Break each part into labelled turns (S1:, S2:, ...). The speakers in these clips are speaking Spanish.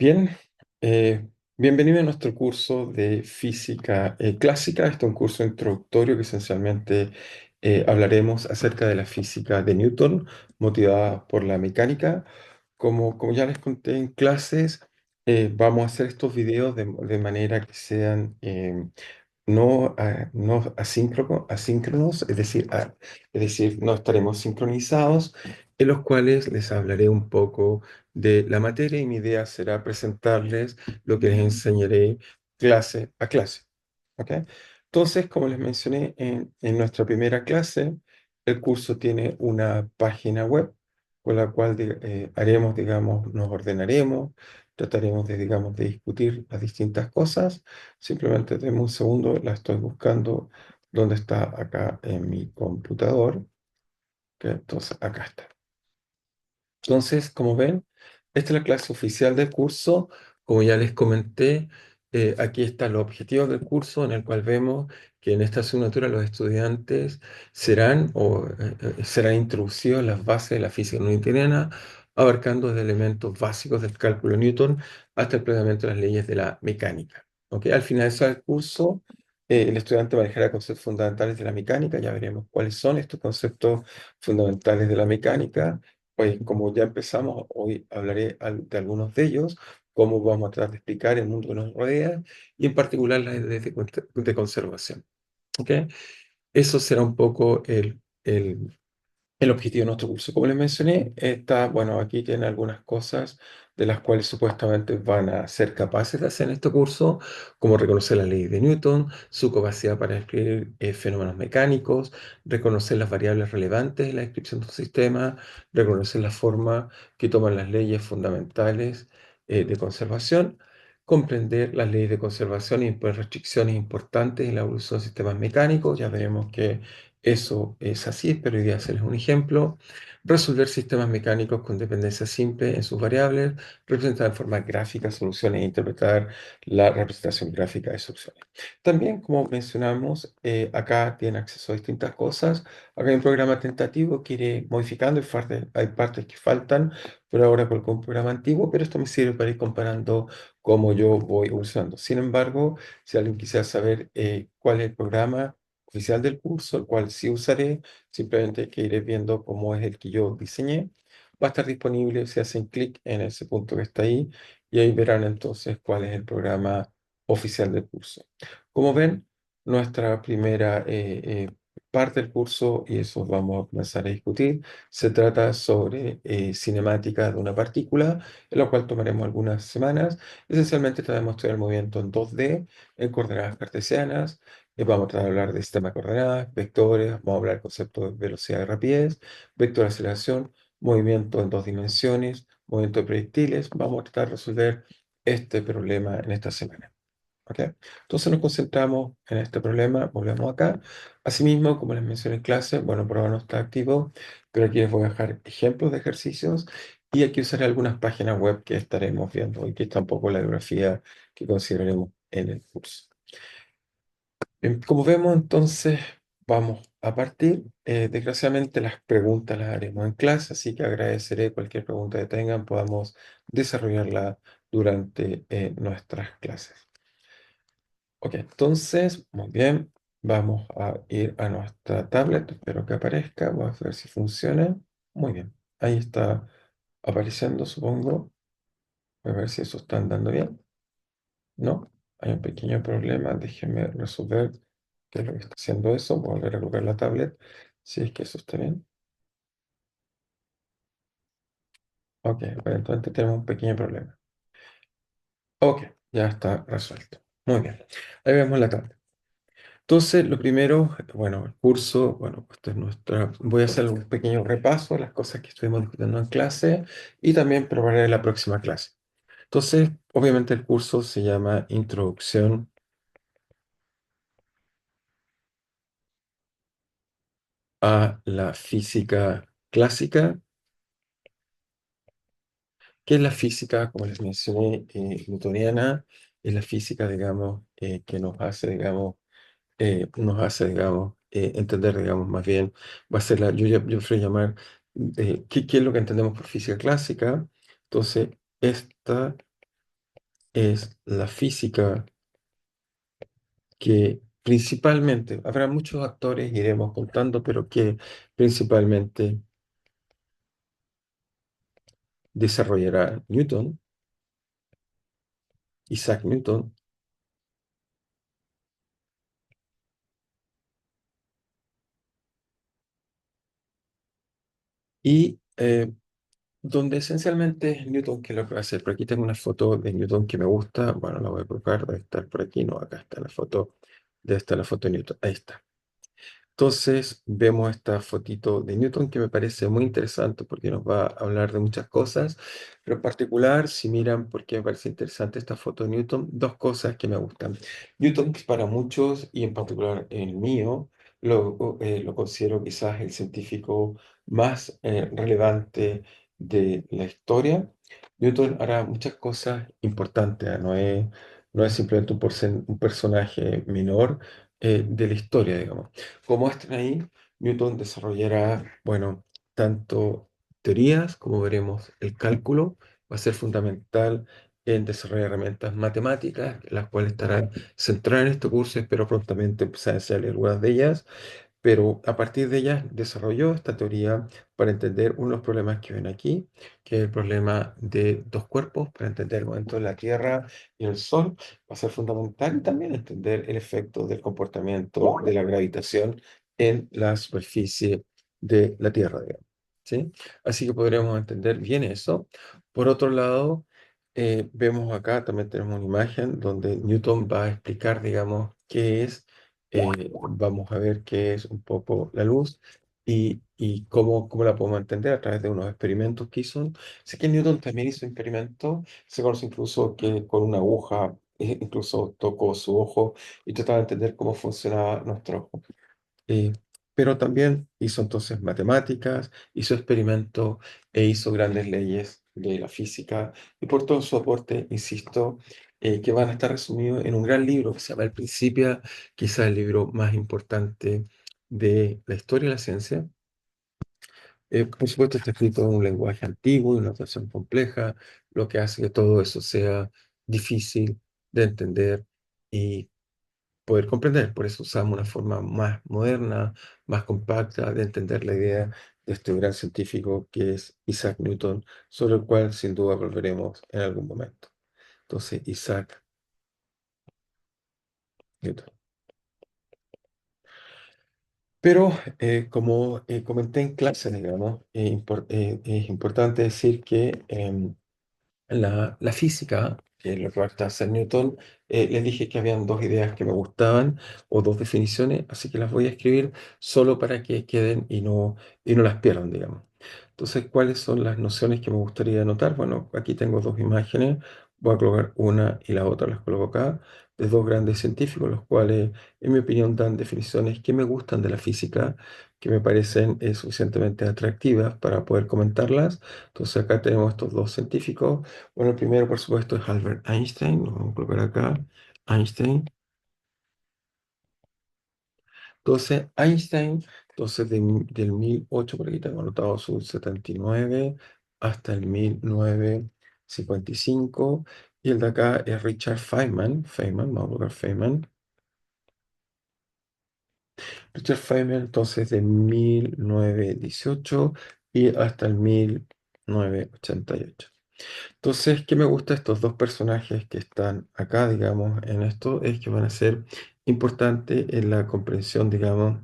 S1: Bien, bienvenido a nuestro curso de física clásica. Este es un curso introductorio que esencialmente hablaremos acerca de la física de Newton, motivada por la mecánica. Como ya les conté en clases, vamos a hacer estos videos de manera que sean no asíncronos, es decir, no estaremos sincronizados, en los cuales les hablaré un poco de la materia y mi idea será presentarles lo que les enseñaré clase a clase. ¿Ok? Entonces, como les mencioné en nuestra primera clase, el curso tiene una página web con la cual haremos, digamos, nos ordenaremos, trataremos de, digamos, de discutir las distintas cosas. Simplemente denme un segundo, la estoy buscando. ¿Dónde está? Acá en mi computador. Que entonces, acá está. Entonces, como ven, esta es la clase oficial del curso. Como ya les comenté, aquí están los objetivos del curso, en el cual vemos que en esta asignatura los estudiantes serán introducidos en las bases de la física newtoniana, abarcando desde elementos básicos del cálculo de Newton hasta el planteamiento de las leyes de la mecánica. ¿Ok? Al finalizar el curso, el estudiante manejará conceptos fundamentales de la mecánica. Ya veremos cuáles son estos conceptos fundamentales de la mecánica. Pues como ya empezamos, hoy hablaré de algunos de ellos, cómo vamos a tratar de explicar el mundo que nos rodea y en particular las ideas de conservación. ¿Ok? Eso será un poco el objetivo de nuestro curso. Como les mencioné, bueno, aquí tienen algunas cosas de las cuales supuestamente van a ser capaces de hacer en este curso, como reconocer la ley de Newton, su capacidad para describir fenómenos mecánicos, reconocer las variables relevantes en la descripción de un sistema, reconocer la forma que toman las leyes fundamentales de conservación, comprender las leyes de conservación y imponer restricciones importantes en la evolución de sistemas mecánicos. Ya veremos que eso es así, pero hoy día hacerles un ejemplo. Resolver sistemas mecánicos con dependencia simple en sus variables, representar en forma gráfica soluciones e interpretar la representación gráfica de soluciones. También, como mencionamos, acá tienen acceso a distintas cosas. Acá hay un programa tentativo que iré modificando, hay partes que faltan, pero ahora con un programa antiguo, pero esto me sirve para ir comparando cómo yo voy usando. Sin embargo, si alguien quisiera saber cuál es el programa oficial del curso, el cual sí usaré, simplemente que iré viendo cómo es el que yo diseñé. Va a estar disponible si hacen clic en ese punto que está ahí y ahí verán entonces cuál es el programa oficial del curso. Como ven, nuestra primera parte del curso, y eso vamos a comenzar a discutir, se trata sobre cinemática de una partícula, en la cual tomaremos algunas semanas. Esencialmente trataremos de estudiar el movimiento en 2D, en coordenadas cartesianas. Vamos a tratar de hablar de sistema de coordenadas, vectores, vamos a hablar del concepto de velocidad y rapidez, vector de aceleración, movimiento en dos dimensiones, movimiento de proyectiles. Vamos a tratar de resolver este problema en esta semana. ¿Ok? Entonces nos concentramos en este problema, volvemos acá. Asimismo, como les mencioné en clase, bueno, por ahora no está activo, pero aquí les voy a dejar ejemplos de ejercicios y aquí usaré algunas páginas web que estaremos viendo y que está un poco la bibliografía que consideraremos en el curso. Como vemos, entonces vamos a partir. Desgraciadamente las preguntas las haremos en clase, así que agradeceré cualquier pregunta que tengan, podamos desarrollarla durante nuestras clases. Ok, entonces, muy bien, vamos a ir a nuestra tablet, espero que aparezca, vamos a ver si funciona. Muy bien, ahí está apareciendo, supongo. Voy a ver si eso está andando bien. No, hay un pequeño problema. Déjenme resolver qué es lo que está haciendo eso. Voy a volver a colocar la tablet. Si es que eso está bien. Ok, aparentemente tenemos un pequeño problema. Ok, ya está resuelto. Muy bien. Ahí vemos la tablet. Entonces, lo primero, bueno, el curso, bueno, esto es voy a hacer un pequeño repaso de las cosas que estuvimos discutiendo en clase y también prepararé la próxima clase. Entonces, obviamente el curso se llama Introducción a la Física Clásica. ¿Qué es la física? Como les mencioné, newtoniana, es la física, digamos, que nos hace, digamos, entender, digamos, más bien, va a ser yo prefiero llamar, ¿qué es lo que entendemos por física clásica? Entonces, esta es la física que principalmente, habrá muchos actores, iremos contando, pero que principalmente desarrollará Newton, Isaac Newton, y donde esencialmente es Newton que es lo que va a hacer. Por aquí tengo una foto de Newton que me gusta, bueno, la voy a colocar, debe estar por aquí, no, acá está la foto, debe estar la foto de Newton, ahí está. Entonces vemos esta fotito de Newton que me parece muy interesante porque nos va a hablar de muchas cosas, pero en particular, si miran por qué me parece interesante esta foto de Newton, dos cosas que me gustan. Newton para muchos, y en particular el mío, lo considero quizás el científico más relevante de la historia. Newton hará muchas cosas importantes, no es simplemente un personaje menor de la historia, digamos. Como muestran ahí, Newton desarrollará, bueno, tanto teorías como veremos el cálculo, va a ser fundamental en desarrollar herramientas matemáticas, las cuales estarán centradas en este curso, espero prontamente empezar a enseñar algunas de ellas, pero a partir de ella desarrolló esta teoría para entender uno de los problemas que ven aquí, que es el problema de dos cuerpos, para entender el movimiento de la Tierra y el Sol. Va a ser fundamental también entender el efecto del comportamiento de la gravitación en la superficie de la Tierra, digamos. ¿Sí? Así que podremos entender bien eso. Por otro lado, vemos acá, también tenemos una imagen donde Newton va a explicar, digamos, qué es vamos a ver qué es un poco la luz y cómo la podemos entender a través de unos experimentos que hizo. Sé que Newton también hizo experimentos, se conoce incluso que con una aguja, incluso tocó su ojo y trataba de entender cómo funcionaba nuestro ojo. Eh, pero también hizo entonces matemáticas, hizo experimentos e hizo grandes leyes de la física y por todo su aporte, insisto, que van a estar resumidos en un gran libro que se llama El Principia, quizás el libro más importante de la historia de la ciencia. Por supuesto, está escrito en un lenguaje antiguo y una notación compleja, lo que hace que todo eso sea difícil de entender y poder comprender. Por eso usamos una forma más moderna, más compacta de entender la idea de este gran científico que es Isaac Newton, sobre el cual sin duda volveremos en algún momento. Entonces, Isaac Newton. Pero como comenté en clase, digamos, es importante decir que la física, que es lo que va a hacer Newton, les dije que habían dos ideas que me gustaban o dos definiciones, así que las voy a escribir solo para que queden y no las pierdan, digamos. Entonces, ¿cuáles son las nociones que me gustaría anotar? Bueno, aquí tengo dos imágenes, voy a colocar una y la otra, las coloco acá, de dos grandes científicos, los cuales, en mi opinión, dan definiciones que me gustan de la física, que me parecen suficientemente atractivas para poder comentarlas. Entonces, acá tenemos estos dos científicos. Bueno, el primero, por supuesto, es Albert Einstein. Lo vamos a colocar acá. Einstein. Entonces, Einstein, entonces del 1008, por aquí tengo anotado su 79, hasta el 1955. Y el de acá es Richard Feynman. Feynman, vamos a colocar Feynman. Richard Feynman, entonces, de 1918 y hasta el 1988. Entonces, ¿qué me gusta de estos dos personajes que están acá, digamos, en esto? Es que van a ser importantes en la comprensión, digamos,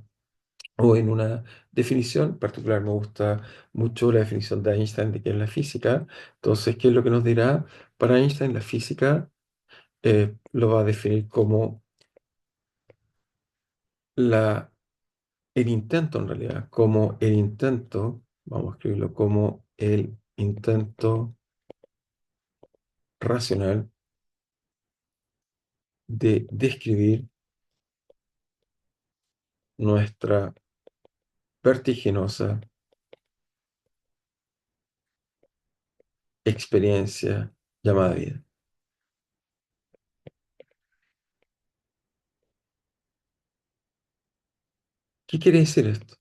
S1: o en una definición. En particular, me gusta mucho la definición de Einstein de qué es la física. Entonces, ¿qué es lo que nos dirá? Para Einstein, la física lo va a definir como la, el intento, en realidad, como el intento, vamos a escribirlo como el intento racional de describir nuestra vertiginosa experiencia llamada vida. ¿Qué quiere decir esto?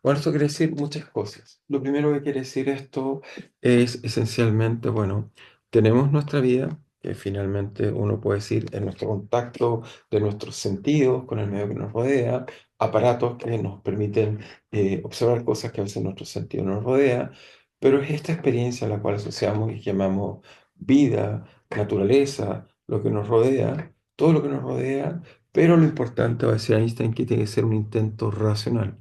S1: Bueno, esto quiere decir muchas cosas. Lo primero que quiere decir esto es esencialmente, bueno, tenemos nuestra vida, que finalmente uno puede decir en nuestro contacto de nuestros sentidos con el medio que nos rodea, aparatos que nos permiten observar cosas que a veces nuestro sentido no nos rodea, pero es esta experiencia a la cual asociamos y llamamos vida, naturaleza, lo que nos rodea, todo lo que nos rodea, pero lo importante, va a decir Einstein, que tiene que ser un intento racional.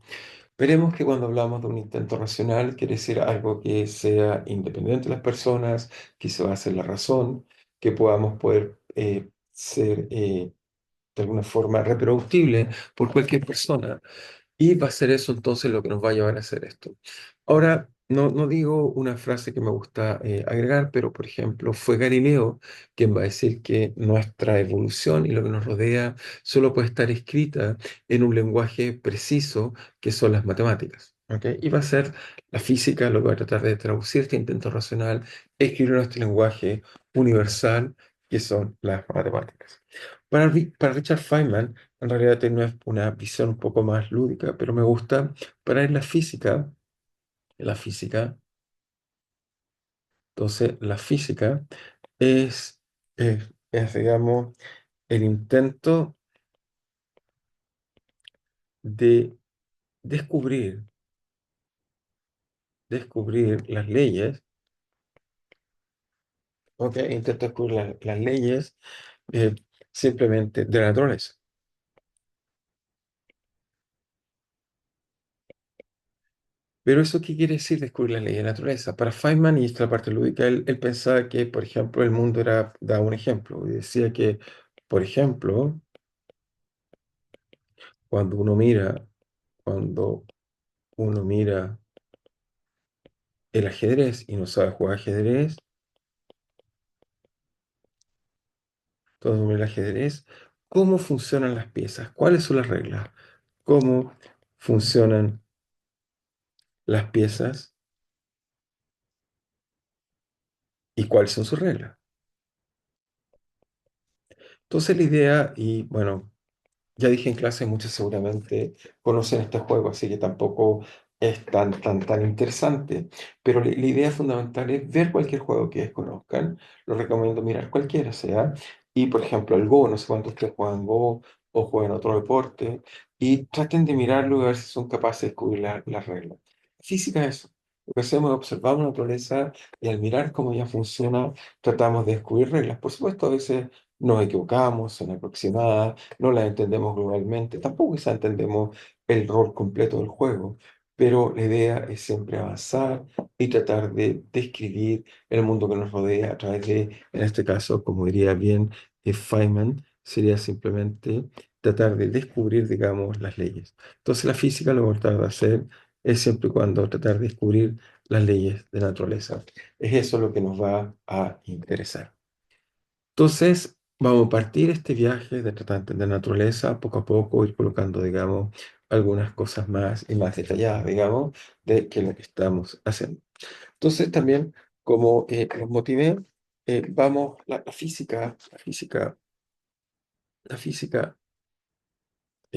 S1: Veremos que cuando hablamos de un intento racional, quiere decir algo que sea independiente de las personas, que se base en la razón, que podamos poder ser de alguna forma reproductible por cualquier persona. Y va a ser eso entonces lo que nos va a llevar a hacer esto. Ahora, no digo una frase que me gusta agregar, pero por ejemplo, fue Galileo quien va a decir que nuestra evolución y lo que nos rodea solo puede estar escrita en un lenguaje preciso que son las matemáticas. ¿Ok? Y va a ser la física lo que va a tratar de traducir este intento racional, escribir nuestro lenguaje universal, que son las matemáticas. Para Richard Feynman, en realidad tiene una visión un poco más lúdica, pero me gusta. Para él la física, entonces la física es, digamos, el intento de descubrir, descubrir las leyes, ¿ok? Intento descubrir las leyes eh, simplemente de la naturaleza. Pero eso, ¿qué quiere decir descubrir las leyes de la naturaleza? Para Feynman, y esta es la parte lúdica, él pensaba que, por ejemplo, el mundo era, daba un ejemplo, y decía que, por ejemplo, cuando uno mira, cuando uno mira el ajedrez y no sabe jugar ajedrez, cuando uno mira el ajedrez, ¿cómo funcionan las piezas? ¿Cuáles son las reglas? ¿Cómo funcionan las piezas y cuáles son sus reglas? Entonces la idea, y bueno, ya dije en clase, muchos seguramente conocen este juego, así que tampoco es tan interesante. Pero la idea fundamental es ver cualquier juego que desconozcan. Lo recomiendo mirar cualquiera sea. Y por ejemplo, el Go, no sé cuántos ustedes juegan Go o juegan otro deporte. Y traten de mirarlo y ver si son capaces de descubrir las reglas. Física es eso. Lo que hacemos es observar la naturaleza y al mirar cómo ya funciona, tratamos de descubrir reglas. Por supuesto, a veces nos equivocamos, son aproximadas, no las entendemos globalmente, tampoco quizá entendemos el rol completo del juego, pero la idea es siempre avanzar y tratar de describir el mundo que nos rodea a través de, en este caso, como diría bien Feynman, sería simplemente tratar de descubrir, digamos, las leyes. Entonces la física lo que trata de hacer es siempre y cuando tratar de descubrir las leyes de la naturaleza. Es eso lo que nos va a interesar. Entonces, vamos a partir este viaje de tratar de entender la naturaleza, poco a poco ir colocando, digamos, algunas cosas más y más detalladas, digamos, de que lo que estamos haciendo. Entonces, también, como los motivé, vamos, la física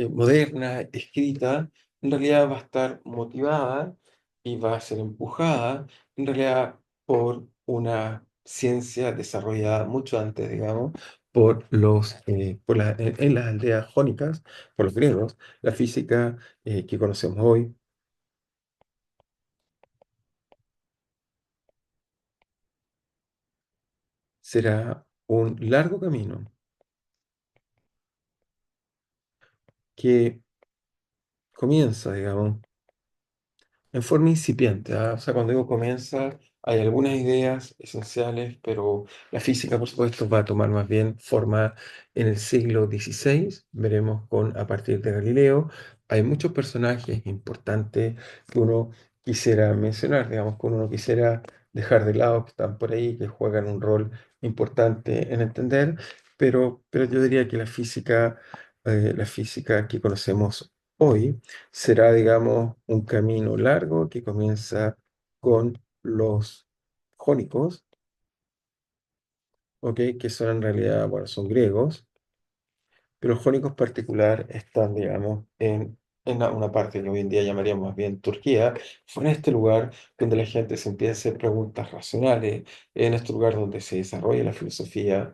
S1: moderna, escrita, en realidad va a estar motivada y va a ser empujada, en realidad por una ciencia desarrollada mucho antes, digamos, en las aldeas jónicas, por los griegos. La física que conocemos hoy será un largo camino que comienza, digamos, en forma incipiente, ¿ah? O sea, cuando digo comienza, hay algunas ideas esenciales, pero la física, por supuesto, va a tomar más bien forma en el siglo XVI. Veremos a partir de Galileo, hay muchos personajes importantes que uno quisiera mencionar, digamos, que uno no quisiera dejar de lado, que están por ahí, que juegan un rol importante en entender, pero yo diría que la física que conocemos hoy, será, digamos, un camino largo que comienza con los jónicos, ¿ok? Que son en realidad, bueno, son griegos, pero los jónicos particular están, digamos, en en una parte que hoy en día llamaríamos más bien Turquía, fue en este lugar donde la gente se empieza a hacer preguntas racionales, en este lugar donde se desarrolla la filosofía,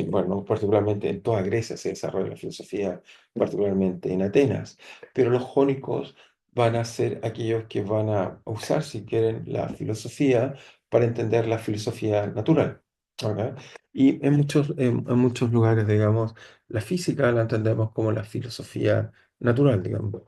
S1: bueno, particularmente en toda Grecia se desarrolla la filosofía, particularmente en Atenas, pero los jónicos van a ser aquellos que van a usar, si quieren, la filosofía para entender la filosofía natural. ¿Ok? Y en muchos lugares, digamos, la física la entendemos como la filosofía natural, digamos.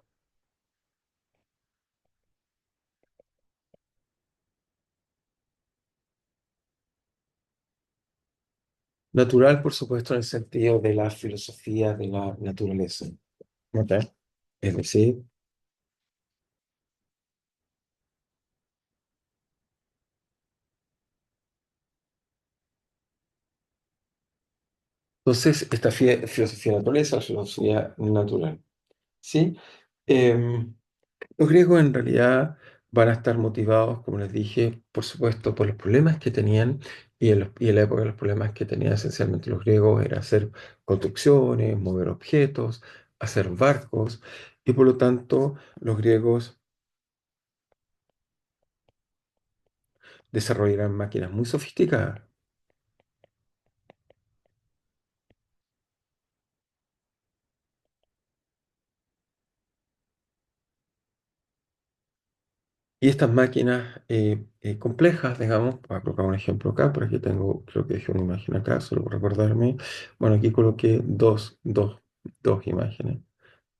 S1: Natural, por supuesto, en el sentido de la filosofía de la naturaleza. ¿Ok? Es decir, entonces, esta filosofía de la naturaleza, la filosofía natural. ¿Sí? Em, los griegos en realidad van a estar motivados, como les dije, por supuesto, por los problemas que tenían, y en la época los problemas que tenían esencialmente los griegos era hacer construcciones, mover objetos, hacer barcos, y por lo tanto los griegos desarrollarán máquinas muy sofisticadas. Y estas máquinas complejas, digamos, voy a colocar un ejemplo acá, por aquí tengo, creo que dejé una imagen acá, solo por recordarme. Bueno, aquí coloqué dos imágenes.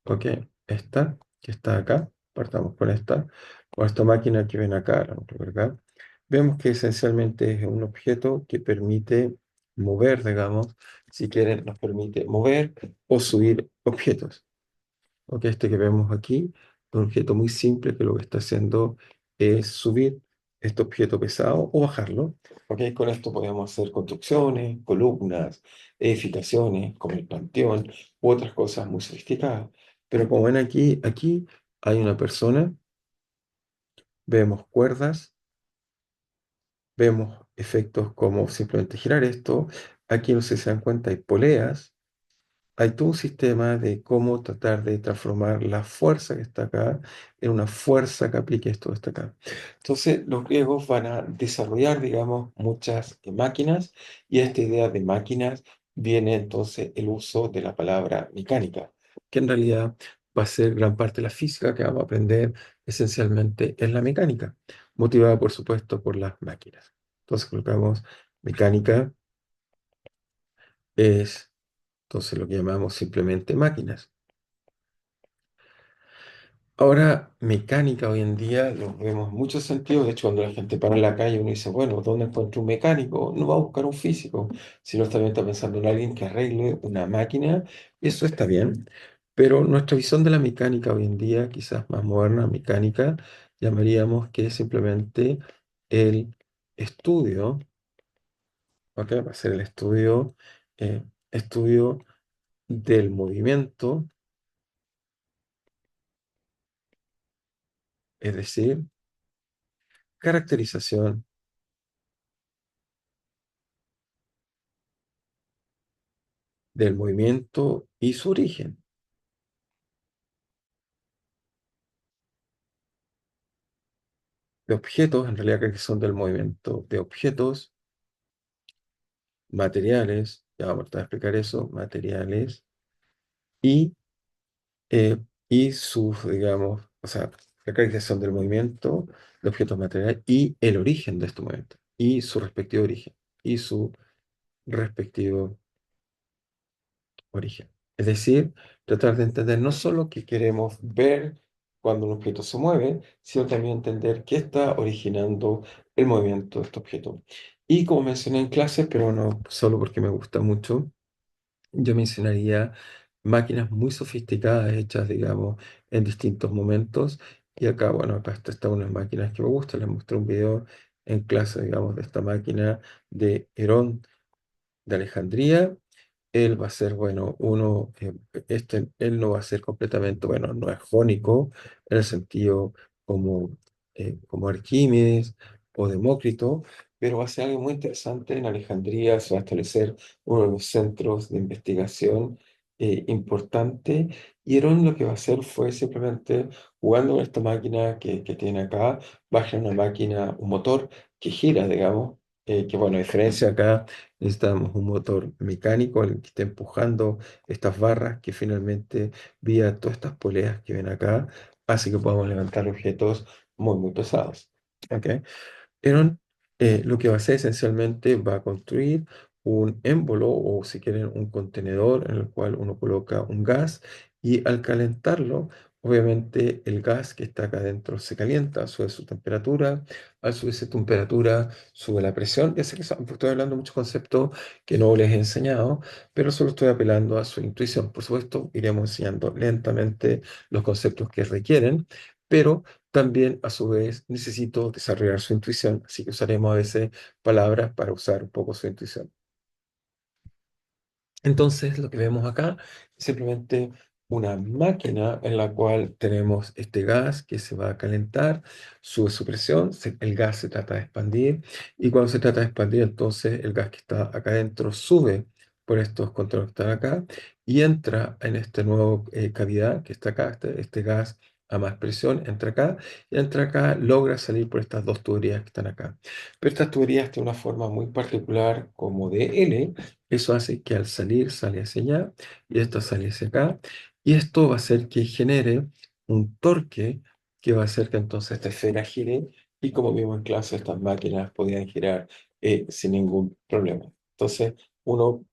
S1: Ok, esta que está acá, partamos con esta, con esta máquina que ven acá, la vamos a colocar acá. Vemos que esencialmente es un objeto que permite mover, digamos, si quieren, nos permite mover o subir objetos. Ok, este que vemos aquí es un objeto muy simple que lo que está haciendo es subir este objeto pesado o bajarlo. Ok, con esto podemos hacer construcciones, columnas, edificaciones, como el panteón u otras cosas muy sofisticadas. Pero como ven aquí hay una persona, vemos cuerdas, vemos efectos como simplemente girar esto. Aquí no sé si se dan cuenta, hay poleas. Hay todo un sistema de cómo tratar de transformar la fuerza que está acá en una fuerza que aplique esto que está acá. Entonces, los griegos van a desarrollar, digamos, muchas máquinas, y esta idea de máquinas viene entonces el uso de la palabra mecánica, que en realidad va a ser gran parte de la física que vamos a aprender esencialmente en la mecánica, motivada, por supuesto, por las máquinas. Entonces, colocamos mecánica es entonces lo que llamamos simplemente máquinas. Ahora, mecánica hoy en día lo vemos en muchos sentidos. De hecho, cuando la gente para en la calle, uno dice, bueno, ¿dónde encuentro un mecánico? No va a buscar un físico, sino también está pensando en alguien que arregle una máquina. Eso está bien, pero nuestra visión de la mecánica hoy en día, quizás más moderna, mecánica, llamaríamos que es simplemente el estudio, ¿ok? Va a ser el estudio del movimiento, es decir, caracterización del movimiento y su origen, de objetos, en realidad creo que son del movimiento de objetos, materiales, ya vamos a tratar de explicar eso, materiales, y, eh, y sus, digamos, o sea, la caracterización del movimiento de objetos materiales y el origen de este movimiento, y su respectivo origen, y su respectivo origen. Es decir, tratar de entender no solo qué queremos ver cuando un objeto se mueve, sino también entender qué está originando el movimiento de este objeto. Y como mencioné en clase, pero no solo porque me gusta mucho, yo mencionaría máquinas muy sofisticadas hechas, digamos, en distintos momentos. Y acá, bueno, acá están unas máquinas que me gustan. Les mostré un video en clase, digamos, de esta máquina de Herón de Alejandría. Él va a ser, bueno, él no va a ser completamente, bueno, no es jónico en el sentido como, como Arquímedes o Demócrito, pero va a ser algo muy interesante. En Alejandría se va a establecer uno de los centros de investigación importante. Y Aaron lo que va a hacer fue simplemente jugando con esta máquina que tiene acá, baja una máquina, un motor que gira, digamos, que bueno, a diferencia acá, necesitamos un motor mecánico el que esté empujando estas barras que finalmente, vía todas estas poleas que ven acá, hace que podamos levantar objetos muy, muy pesados. ¿Ok? Aaron lo que va a hacer esencialmente va a construir un émbolo o si quieren un contenedor en el cual uno coloca un gas y al calentarlo, obviamente el gas que está acá adentro se calienta, sube su temperatura, al subir su temperatura sube la presión. Ya sé que estoy hablando de muchos conceptos que no les he enseñado, pero solo estoy apelando a su intuición. Por supuesto, iremos enseñando lentamente los conceptos que requieren, pero también, a su vez, necesito desarrollar su intuición, así que usaremos a veces palabras para usar un poco su intuición. Entonces, lo que vemos acá es simplemente una máquina en la cual tenemos este gas que se va a calentar, sube su presión, el gas se trata de expandir, y cuando se trata de expandir, entonces el gas que está acá adentro sube por estos controles que están acá y entra en este nuevo cavidad que está acá, este gas a más presión, entra acá, logra salir por estas dos tuberías que están acá. Pero estas tuberías tienen una forma muy particular como de L. Eso hace que al salir sale hacia allá y esto sale hacia acá. Y esto va a hacer que genere un torque que va a hacer que entonces esta esfera gire y como vimos en clase, estas máquinas podían girar sin ningún problema. Entonces uno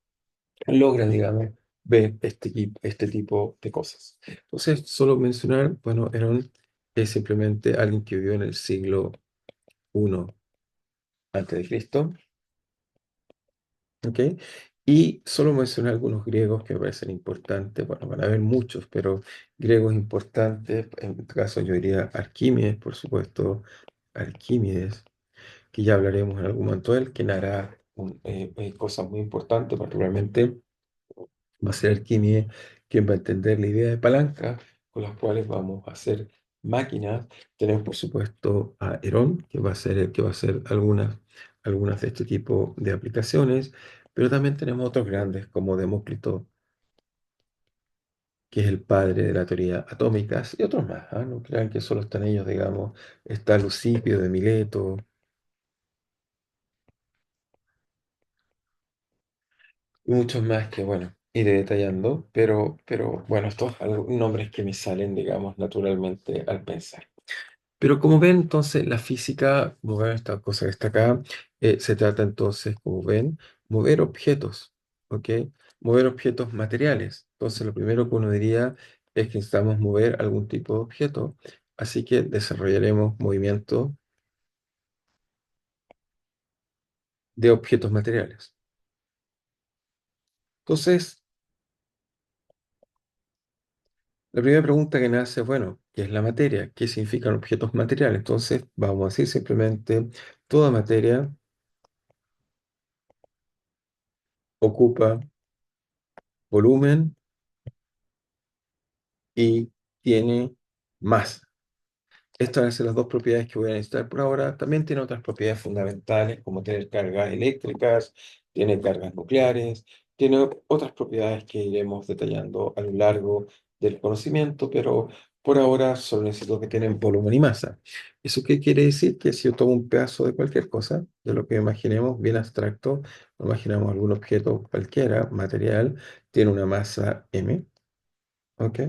S1: logra, digamos, ver este tipo de cosas. Entonces, solo mencionar, bueno, es simplemente alguien que vivió en el siglo I antes de Cristo. ¿Ok? Y solo mencioné algunos griegos que me parecen importantes. Bueno, van a haber muchos, pero griegos importantes, en este caso yo diría Arquímedes, por supuesto, Arquímedes, que ya hablaremos en algún momento de él, que narra cosas muy importantes, particularmente va a ser Arquímedes quien va a entender la idea de palanca con las cuales vamos a hacer máquinas. Tenemos, por supuesto, a Herón, que va a ser el que va a hacer algunas de este tipo de aplicaciones, pero también tenemos otros grandes como Demócrito, que es el padre de la teoría atómica, y otros más. ¿Ah? No crean que solo están ellos, digamos, está Leucippio de Mileto, y muchos más que, bueno, iré detallando, pero bueno, estos son nombres que me salen, digamos, naturalmente al pensar. Pero como ven, entonces, la física, como ven, esta cosa que está acá, se trata entonces, como ven, mover objetos, ¿ok? Mover objetos materiales. Entonces, lo primero que uno diría es que necesitamos mover algún tipo de objeto, así que desarrollaremos movimiento de objetos materiales. Entonces, la primera pregunta que nace es, bueno, ¿qué es la materia? ¿Qué significan objetos materiales? Entonces, vamos a decir simplemente, toda materia ocupa volumen y tiene masa. Estas van a ser las dos propiedades que voy a necesitar por ahora. También tiene otras propiedades fundamentales, como tener cargas eléctricas, tiene cargas nucleares, tiene otras propiedades que iremos detallando a lo largo del conocimiento, pero por ahora solo necesito que tienen volumen y masa. ¿Eso qué quiere decir? Que si yo tomo un pedazo de cualquier cosa, de lo que imaginemos, bien abstracto, imaginamos algún objeto cualquiera, material, tiene una masa m. ¿Ok?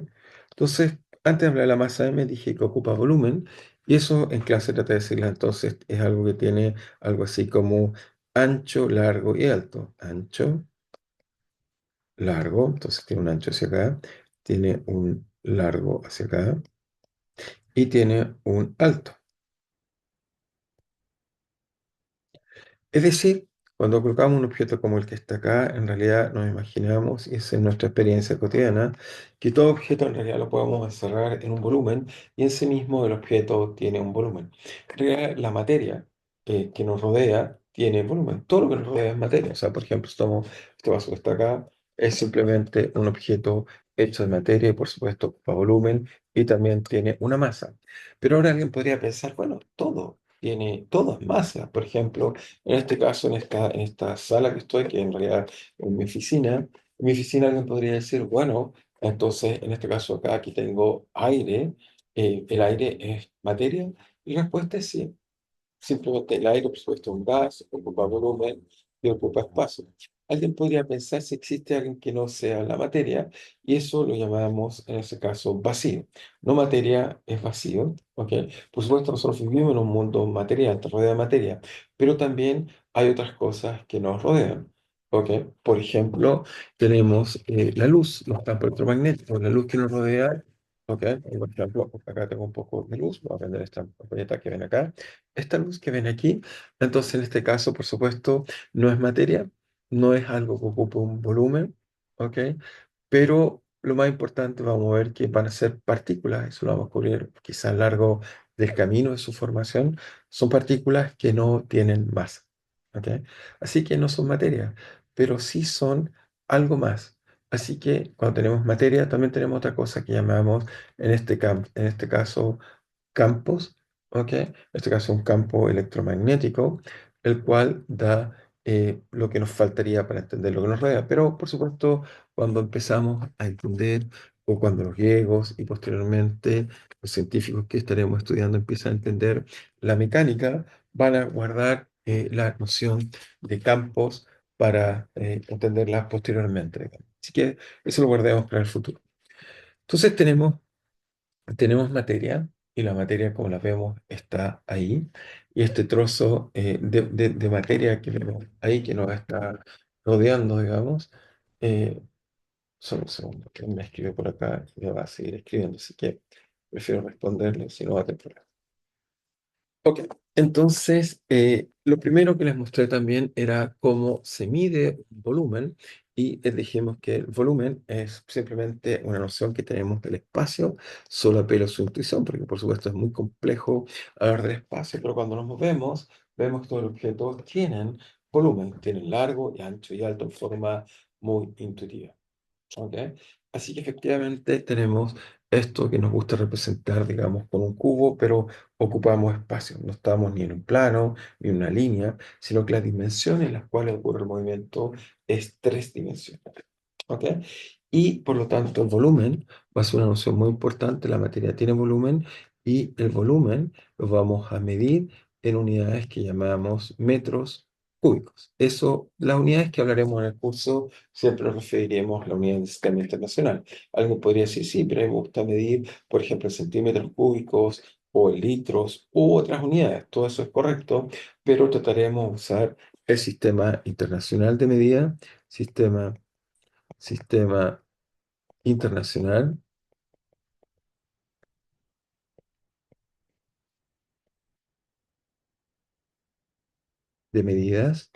S1: Entonces, antes de hablar de la masa M, dije que ocupa volumen, y eso en clase trata de decirla, entonces es algo que tiene algo así como ancho, largo y alto. Ancho, largo, entonces tiene un ancho hacia acá, tiene un largo hacia acá y tiene un alto. Es decir, cuando colocamos un objeto como el que está acá, en realidad nos imaginamos, y esa es nuestra experiencia cotidiana, que todo objeto en realidad lo podemos encerrar en un volumen y en sí mismo el objeto tiene un volumen. En realidad, la materia que nos rodea tiene volumen. Todo lo que nos rodea es materia. O sea, por ejemplo, este vaso que está acá es simplemente un objeto hecho de materia y por supuesto ocupa volumen y también tiene una masa. Pero ahora alguien podría pensar, bueno, todo es masa. Por ejemplo, en este caso, en esta sala que estoy, que en realidad es mi oficina, En mi oficina alguien podría decir, bueno, entonces en este caso acá aquí tengo aire, ¿el aire es materia? Y la respuesta es sí. Simplemente el aire, por supuesto, es un gas, ocupa volumen y ocupa espacio. Alguien podría pensar si existe alguien que no sea la materia, y eso lo llamamos, en ese caso, vacío. No materia es vacío, ¿ok? Por supuesto, nosotros vivimos en un mundo material, te rodea de materia, pero también hay otras cosas que nos rodean, ¿ok? Por ejemplo, tenemos la luz, los campos electromagnéticos, la luz que nos rodea. ¿Ok? Y por ejemplo, acá tengo un poco de luz, voy a prender esta ampolleta que ven acá. Esta luz que ven aquí, entonces en este caso, por supuesto, no es materia, no es algo que ocupe un volumen, ¿ok? Pero lo más importante, vamos a ver que van a ser partículas, eso lo vamos a cubrir quizá a lo largo del camino de su formación, son partículas que no tienen masa, ¿ok? Así que no son materia, pero sí son algo más. Así que cuando tenemos materia, también tenemos otra cosa que llamamos, en este caso, campos, ¿ok? En este caso un campo electromagnético, el cual da lo que nos faltaría para entender lo que nos rodea. Pero, por supuesto, cuando empezamos a entender, o cuando los griegos y posteriormente los científicos que estaremos estudiando empiezan a entender la mecánica, van a guardar la noción de campos para entenderla posteriormente, digamos. Así que eso lo guardemos para el futuro. Entonces tenemos materia, y la materia, como la vemos, está ahí. Y este trozo de materia que vemos ahí, que nos está rodeando, digamos, eh, solo un segundo, que me escribe por acá y me va a seguir escribiendo, así que prefiero responderle, si no va a tener problema. Ok, entonces lo primero que les mostré también era cómo se mide un volumen, y les dijimos que el volumen es simplemente una noción que tenemos del espacio. Solo apelo a su intuición porque por supuesto es muy complejo hablar del espacio, pero cuando nos movemos vemos que todos los objetos tienen volumen, tienen largo y ancho y alto en forma muy intuitiva. ¿Ok? Así que efectivamente tenemos esto que nos gusta representar, digamos, con un cubo, pero ocupamos espacio. No estamos ni en un plano, ni en una línea, sino que las dimensiones en las cuales ocurre el movimiento es tres dimensiones. ¿Ok? Y por lo tanto el volumen va a ser una noción muy importante. La materia tiene volumen, y el volumen lo vamos a medir en unidades que llamamos metros cúbicos. Eso, las unidades que hablaremos en el curso, siempre nos referiremos a la unidad del sistema internacional. Alguien podría decir, sí, pero a mí me gusta medir, por ejemplo, en centímetros cúbicos o en litros u otras unidades. Todo eso es correcto, pero trataremos de usar el sistema internacional de medida, sistema internacional de medidas,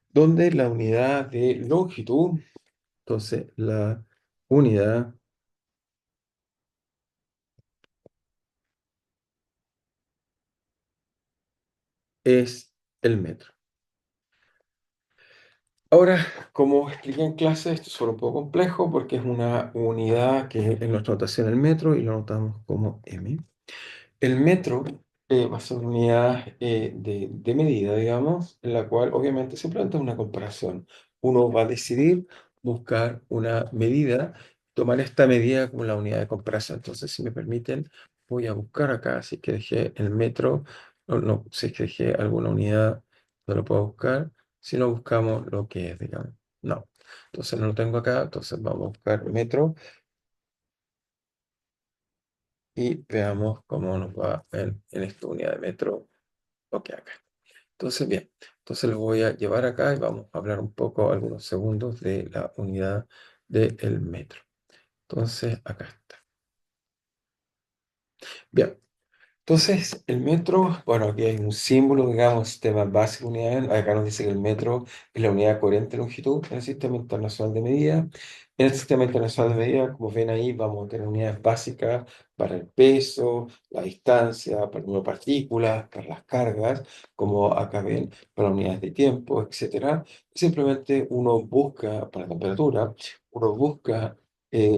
S1: donde la unidad de longitud, entonces la unidad es el metro. Ahora, como expliqué en clase, esto es solo un poco complejo porque es una unidad que en nuestra notación es el metro y lo notamos como M. El metro va a ser una unidad de medida, digamos, en la cual obviamente simplemente es una comparación. Uno va a decidir buscar una medida, tomar esta medida como la unidad de comparación. Entonces, si me permiten, voy a buscar acá, si es que dejé el metro, no, no, si es que dejé alguna unidad, no lo puedo buscar, si no buscamos lo que es, digamos. No, entonces no lo tengo acá, entonces vamos a buscar metro y veamos cómo nos va en esta unidad de metro. Ok, acá. Entonces, bien, entonces lo voy a llevar acá y vamos a hablar un poco, algunos segundos, de la unidad del metro. Entonces, acá está. Bien, entonces, el metro, bueno, aquí hay un símbolo, digamos, sistema básico de unidades. Acá nos dice que el metro es la unidad coherente de longitud en el sistema internacional de medida. En el sistema internacional de medida, como ven ahí, vamos a tener unidades básicas para el peso, la distancia, para el número de partículas, para las cargas, como acá ven, para unidades de tiempo, etcétera. Simplemente uno busca, para la temperatura, uno busca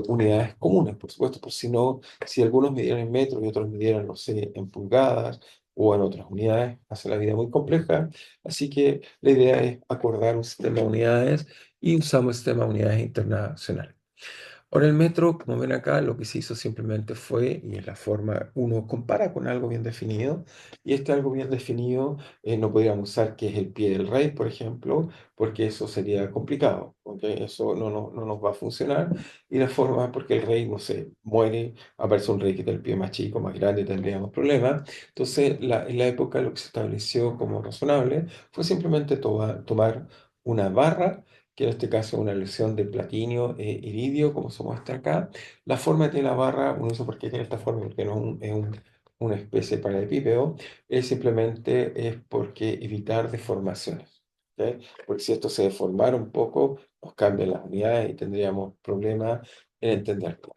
S1: unidades comunes, por supuesto, por si no, si algunos midieran en metros y otros midieran, no sé, en pulgadas o en otras unidades, hace la vida muy compleja. Así que la idea es acordar un sistema de unidades y usamos el sistema de unidades internacionales. Ahora el metro, como ven acá, lo que se hizo simplemente fue, y es la forma, uno compara con algo bien definido, y este algo bien definido no podríamos usar que es el pie del rey, por ejemplo, porque eso sería complicado, ¿ok? Eso no nos va a funcionar, y la forma, porque el rey, no sé, muere, aparece un rey que tiene el pie más chico, más grande, tendríamos problemas. Entonces, en la época lo que se estableció como razonable fue simplemente tomar una barra, que en este caso es una aleación de platinio e iridio, como se muestra acá. La forma de la barra, uno dice por qué tiene esta forma, porque no es, una especie de paralelepípedo, es simplemente es porque evitar deformaciones. ¿Ok? Porque si esto se deformara un poco, nos cambian las unidades y tendríamos problemas en entenderlo.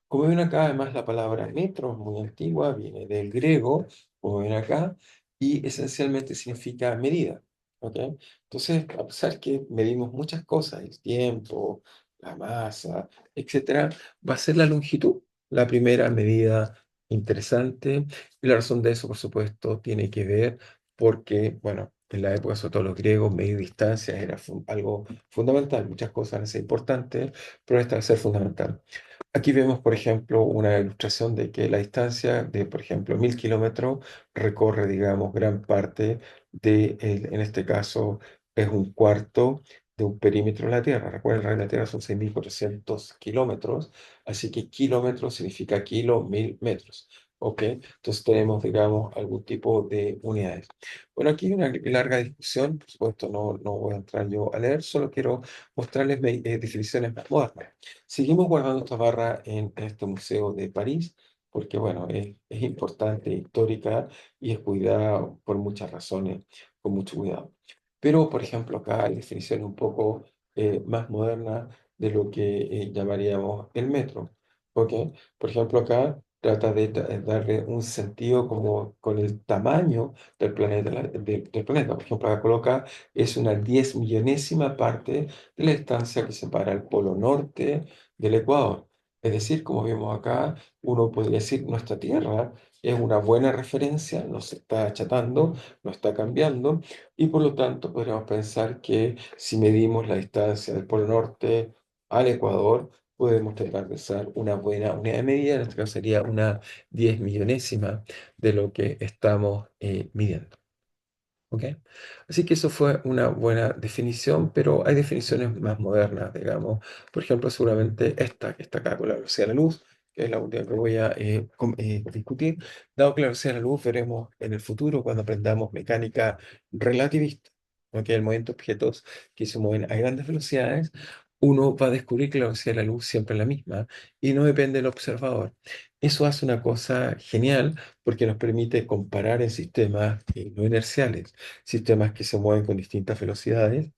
S1: Como ven acá, además la palabra metro es muy antigua, viene del griego, como ven acá, y esencialmente significa medida. ¿Ok? Entonces, a pesar que medimos muchas cosas, el tiempo, la masa, etcétera, va a ser la longitud la primera medida interesante. Y la razón de eso, por supuesto, tiene que ver porque, bueno, en la época, sobre todo los griegos, medir distancias era algo fundamental. Muchas cosas van a ser importantes, pero esta va a ser fundamental. Aquí vemos, por ejemplo, una ilustración de que la distancia de, por ejemplo, 1000 kilómetros recorre, digamos, gran parte en este caso, es un cuarto de un perímetro de la Tierra. Recuerden, el radio de la Tierra son 6400 kilómetros, así que kilómetro significa kilo, 1000 metros. ¿Ok? Entonces tenemos, digamos, algún tipo de unidades. Bueno, aquí hay una larga discusión, por supuesto, no voy a entrar yo a leer, solo quiero mostrarles definiciones más modernas. Seguimos guardando esta barra en este museo de París porque, bueno, es importante, histórica y es cuidada por muchas razones, con mucho cuidado. Pero, por ejemplo, acá hay definiciones un poco más modernas de lo que llamaríamos el metro. ¿Ok? Por ejemplo, acá trata de darle un sentido como con el tamaño del planeta, del planeta. Por ejemplo, acá coloca es una 10 millonésima parte de la distancia que separa el polo norte del Ecuador. Es decir, como vemos acá, uno podría decir nuestra Tierra es una buena referencia, no se está achatando, no está cambiando, y por lo tanto podríamos pensar que si medimos la distancia del Polo Norte al Ecuador, podemos tratar de usar una buena unidad de medida, en este caso sería una 10 millonésima de lo que estamos midiendo. ¿Ok? Así que eso fue una buena definición, pero hay definiciones más modernas, digamos. Por ejemplo, seguramente esta que está acá con la velocidad de la luz, que es la última que voy a discutir. Dado que la velocidad de la luz veremos en el futuro cuando aprendamos mecánica relativista, ¿ok? El movimiento de objetos que se mueven a grandes velocidades, uno va a descubrir que la velocidad de la luz siempre es la misma y no depende del observador. Eso hace una cosa genial porque nos permite comparar en sistemas no inerciales, sistemas que se mueven con distintas velocidades,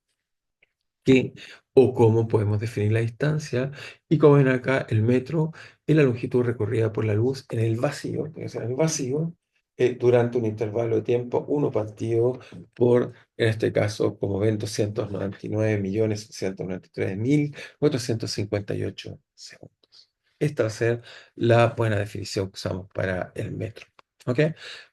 S1: qué o cómo podemos definir la distancia. Y como ven acá, el metro es la longitud recorrida por la luz en el vacío, tiene que ser en el vacío, durante un intervalo de tiempo, uno partido por, en este caso, como ven, 299.693.458 segundos. Esta va a ser la buena definición que usamos para el metro. ¿Ok?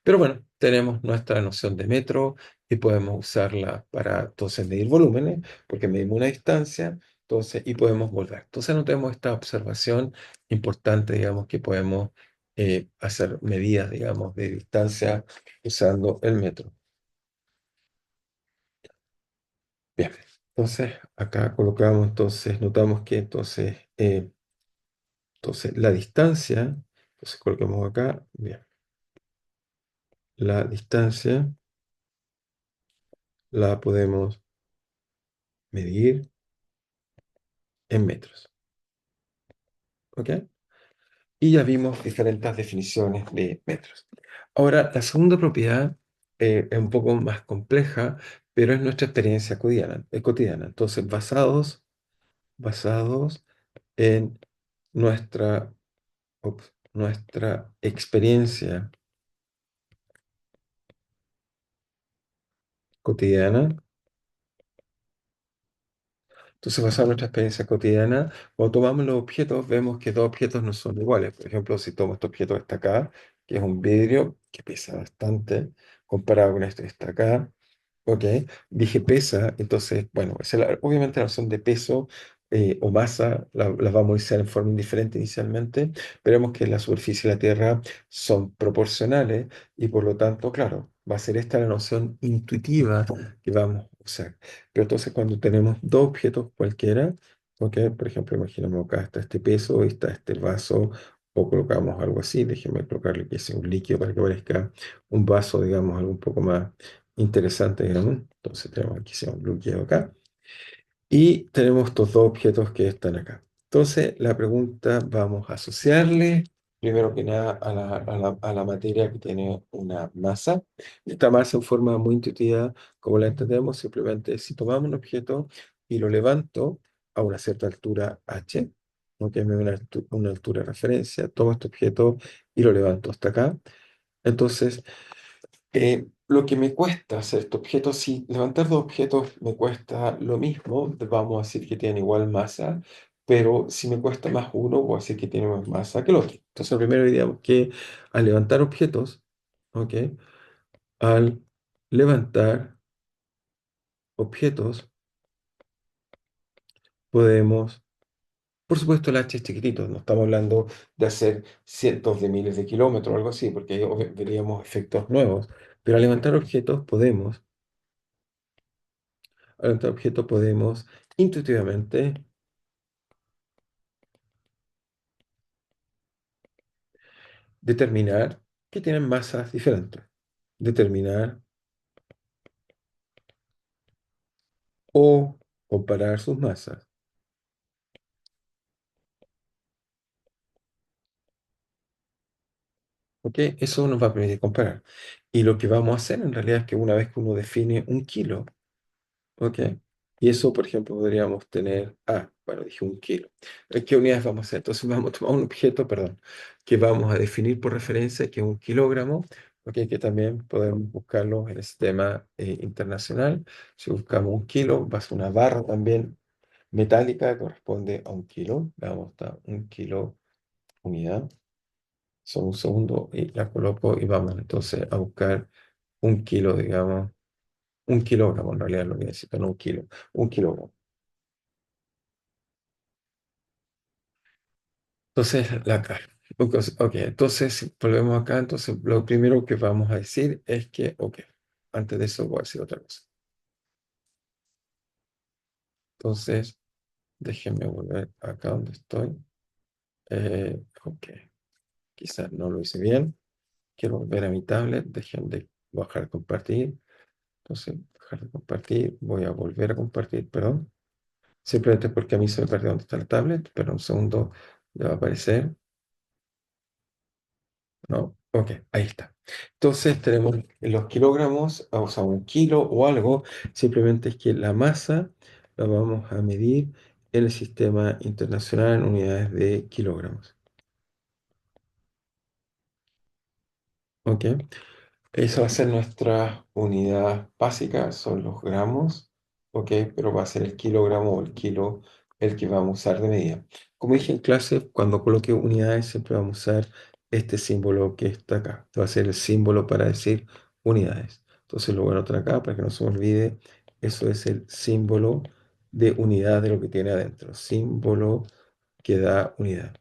S1: Pero bueno, tenemos nuestra noción de metro y podemos usarla para entonces medir volúmenes, porque medimos una distancia, entonces, y podemos volver. Entonces, notemos esta observación importante, digamos, que podemos hacer medidas, digamos, de distancia usando el metro. Bien, entonces, acá colocamos, entonces, notamos que entonces la distancia, entonces colocamos acá, bien, la distancia la podemos medir en metros. ¿Ok? Y ya vimos diferentes definiciones de metros. Ahora, la segunda propiedad es un poco más compleja, pero es nuestra experiencia cotidiana. Entonces, basados en nuestra, nuestra experiencia cotidiana. Entonces, basado en nuestra experiencia cotidiana, cuando tomamos los objetos, vemos que dos objetos no son iguales. Por ejemplo, si tomo este objeto que está acá, que es un vidrio que pesa bastante comparado con este que está acá. Ok, dije pesa, entonces, bueno, obviamente la noción de peso o masa la vamos a usar en forma indiferente inicialmente. Veremos que la superficie de la Tierra son proporcionales y por lo tanto, claro, va a ser esta la noción intuitiva que vamos a usar. Pero entonces cuando tenemos dos objetos cualquiera, ok, por ejemplo, imaginemos acá está este peso y está este vaso, o colocamos algo así, déjenme colocarle que sea un líquido para que parezca un vaso, digamos, algo un poco más interesante, digamos. Entonces tenemos aquí sea un bloqueo acá. Y tenemos estos dos objetos que están acá. Entonces la pregunta vamos a asociarle, primero que nada, a la materia que tiene una masa. Esta masa en forma muy intuitiva, como la entendemos, simplemente si tomamos un objeto y lo levanto a una cierta altura h, que me da una altura de referencia, tomo este objeto y lo levanto hasta acá. Entonces, lo que me cuesta hacer este objeto, si levantar dos objetos me cuesta lo mismo, vamos a decir que tienen igual masa, pero si me cuesta más uno, voy a decir que tiene más masa que el otro. Entonces, primero diríamos que al levantar objetos, ¿ok? Al levantar objetos, podemos, por supuesto, el H es chiquitito, no estamos hablando de hacer cientos de miles de kilómetros o algo así, porque ahí veríamos efectos nuevos, pero al levantar objetos podemos Al objeto podemos intuitivamente determinar que tienen masas diferentes. Determinar o comparar sus masas. ¿Ok? Eso nos va a permitir comparar. Y lo que vamos a hacer en realidad es que una vez que uno define un kilo, ¿ok? Y eso, por ejemplo, podríamos tener, bueno, dije un kilo. ¿Qué unidades vamos a hacer? Entonces vamos a tomar un objeto, perdón, que vamos a definir por referencia, que es un kilogramo, ¿ok? Que también podemos buscarlo en el sistema internacional. Si buscamos un kilo, va a ser una barra también metálica que corresponde a un kilo. Vamos a un kilo unidad. Son un segundo y la coloco y vamos entonces a buscar un kilo, digamos. Un kilogramo, en realidad lo que necesito, no un kilo, un kilogramo. Entonces, la cara. Ok, entonces, si volvemos acá. Entonces, lo primero que vamos a decir es que, ok, antes de eso voy a decir otra cosa. Entonces, déjenme volver acá donde estoy. Ok, quizás no lo hice bien. Quiero volver a mi tablet. Dejen de bajar de compartir. Entonces, bajar de compartir. Voy a volver a compartir, perdón. Simplemente porque a mí se me perdió dónde está el tablet, pero un segundo ya va a aparecer. ¿No? Ok, ahí está. Entonces tenemos los kilogramos, o sea, un kilo o algo, simplemente es que la masa la vamos a medir en el sistema internacional en unidades de kilogramos. ¿Ok? Esa va a ser nuestra unidad básica, son los gramos, ¿ok? Pero va a ser el kilogramo o el kilo el que vamos a usar de medida. Como dije en clase, cuando coloque unidades siempre vamos a usar este símbolo que está acá. Este va a ser el símbolo para decir unidades. Entonces lo voy a anotar acá para que no se me olvide. Eso es el símbolo de unidad de lo que tiene adentro. Símbolo que da unidad.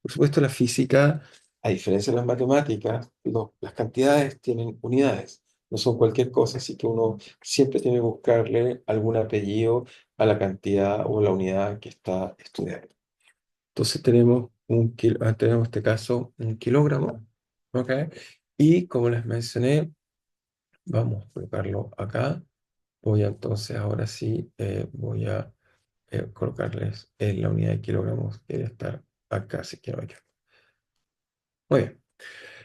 S1: Por supuesto, la física, a diferencia de las matemáticas, las cantidades tienen unidades, no son cualquier cosa, así que uno siempre tiene que buscarle algún apellido a la cantidad o la unidad que está estudiando. Entonces tenemos tenemos en este caso un kilogramo, ¿ok? Y como les mencioné, vamos a colocarlo acá. Voy a entonces, ahora sí, voy a colocarles en la unidad de kilogramos que debe estar acá, si quiero. Muy bien.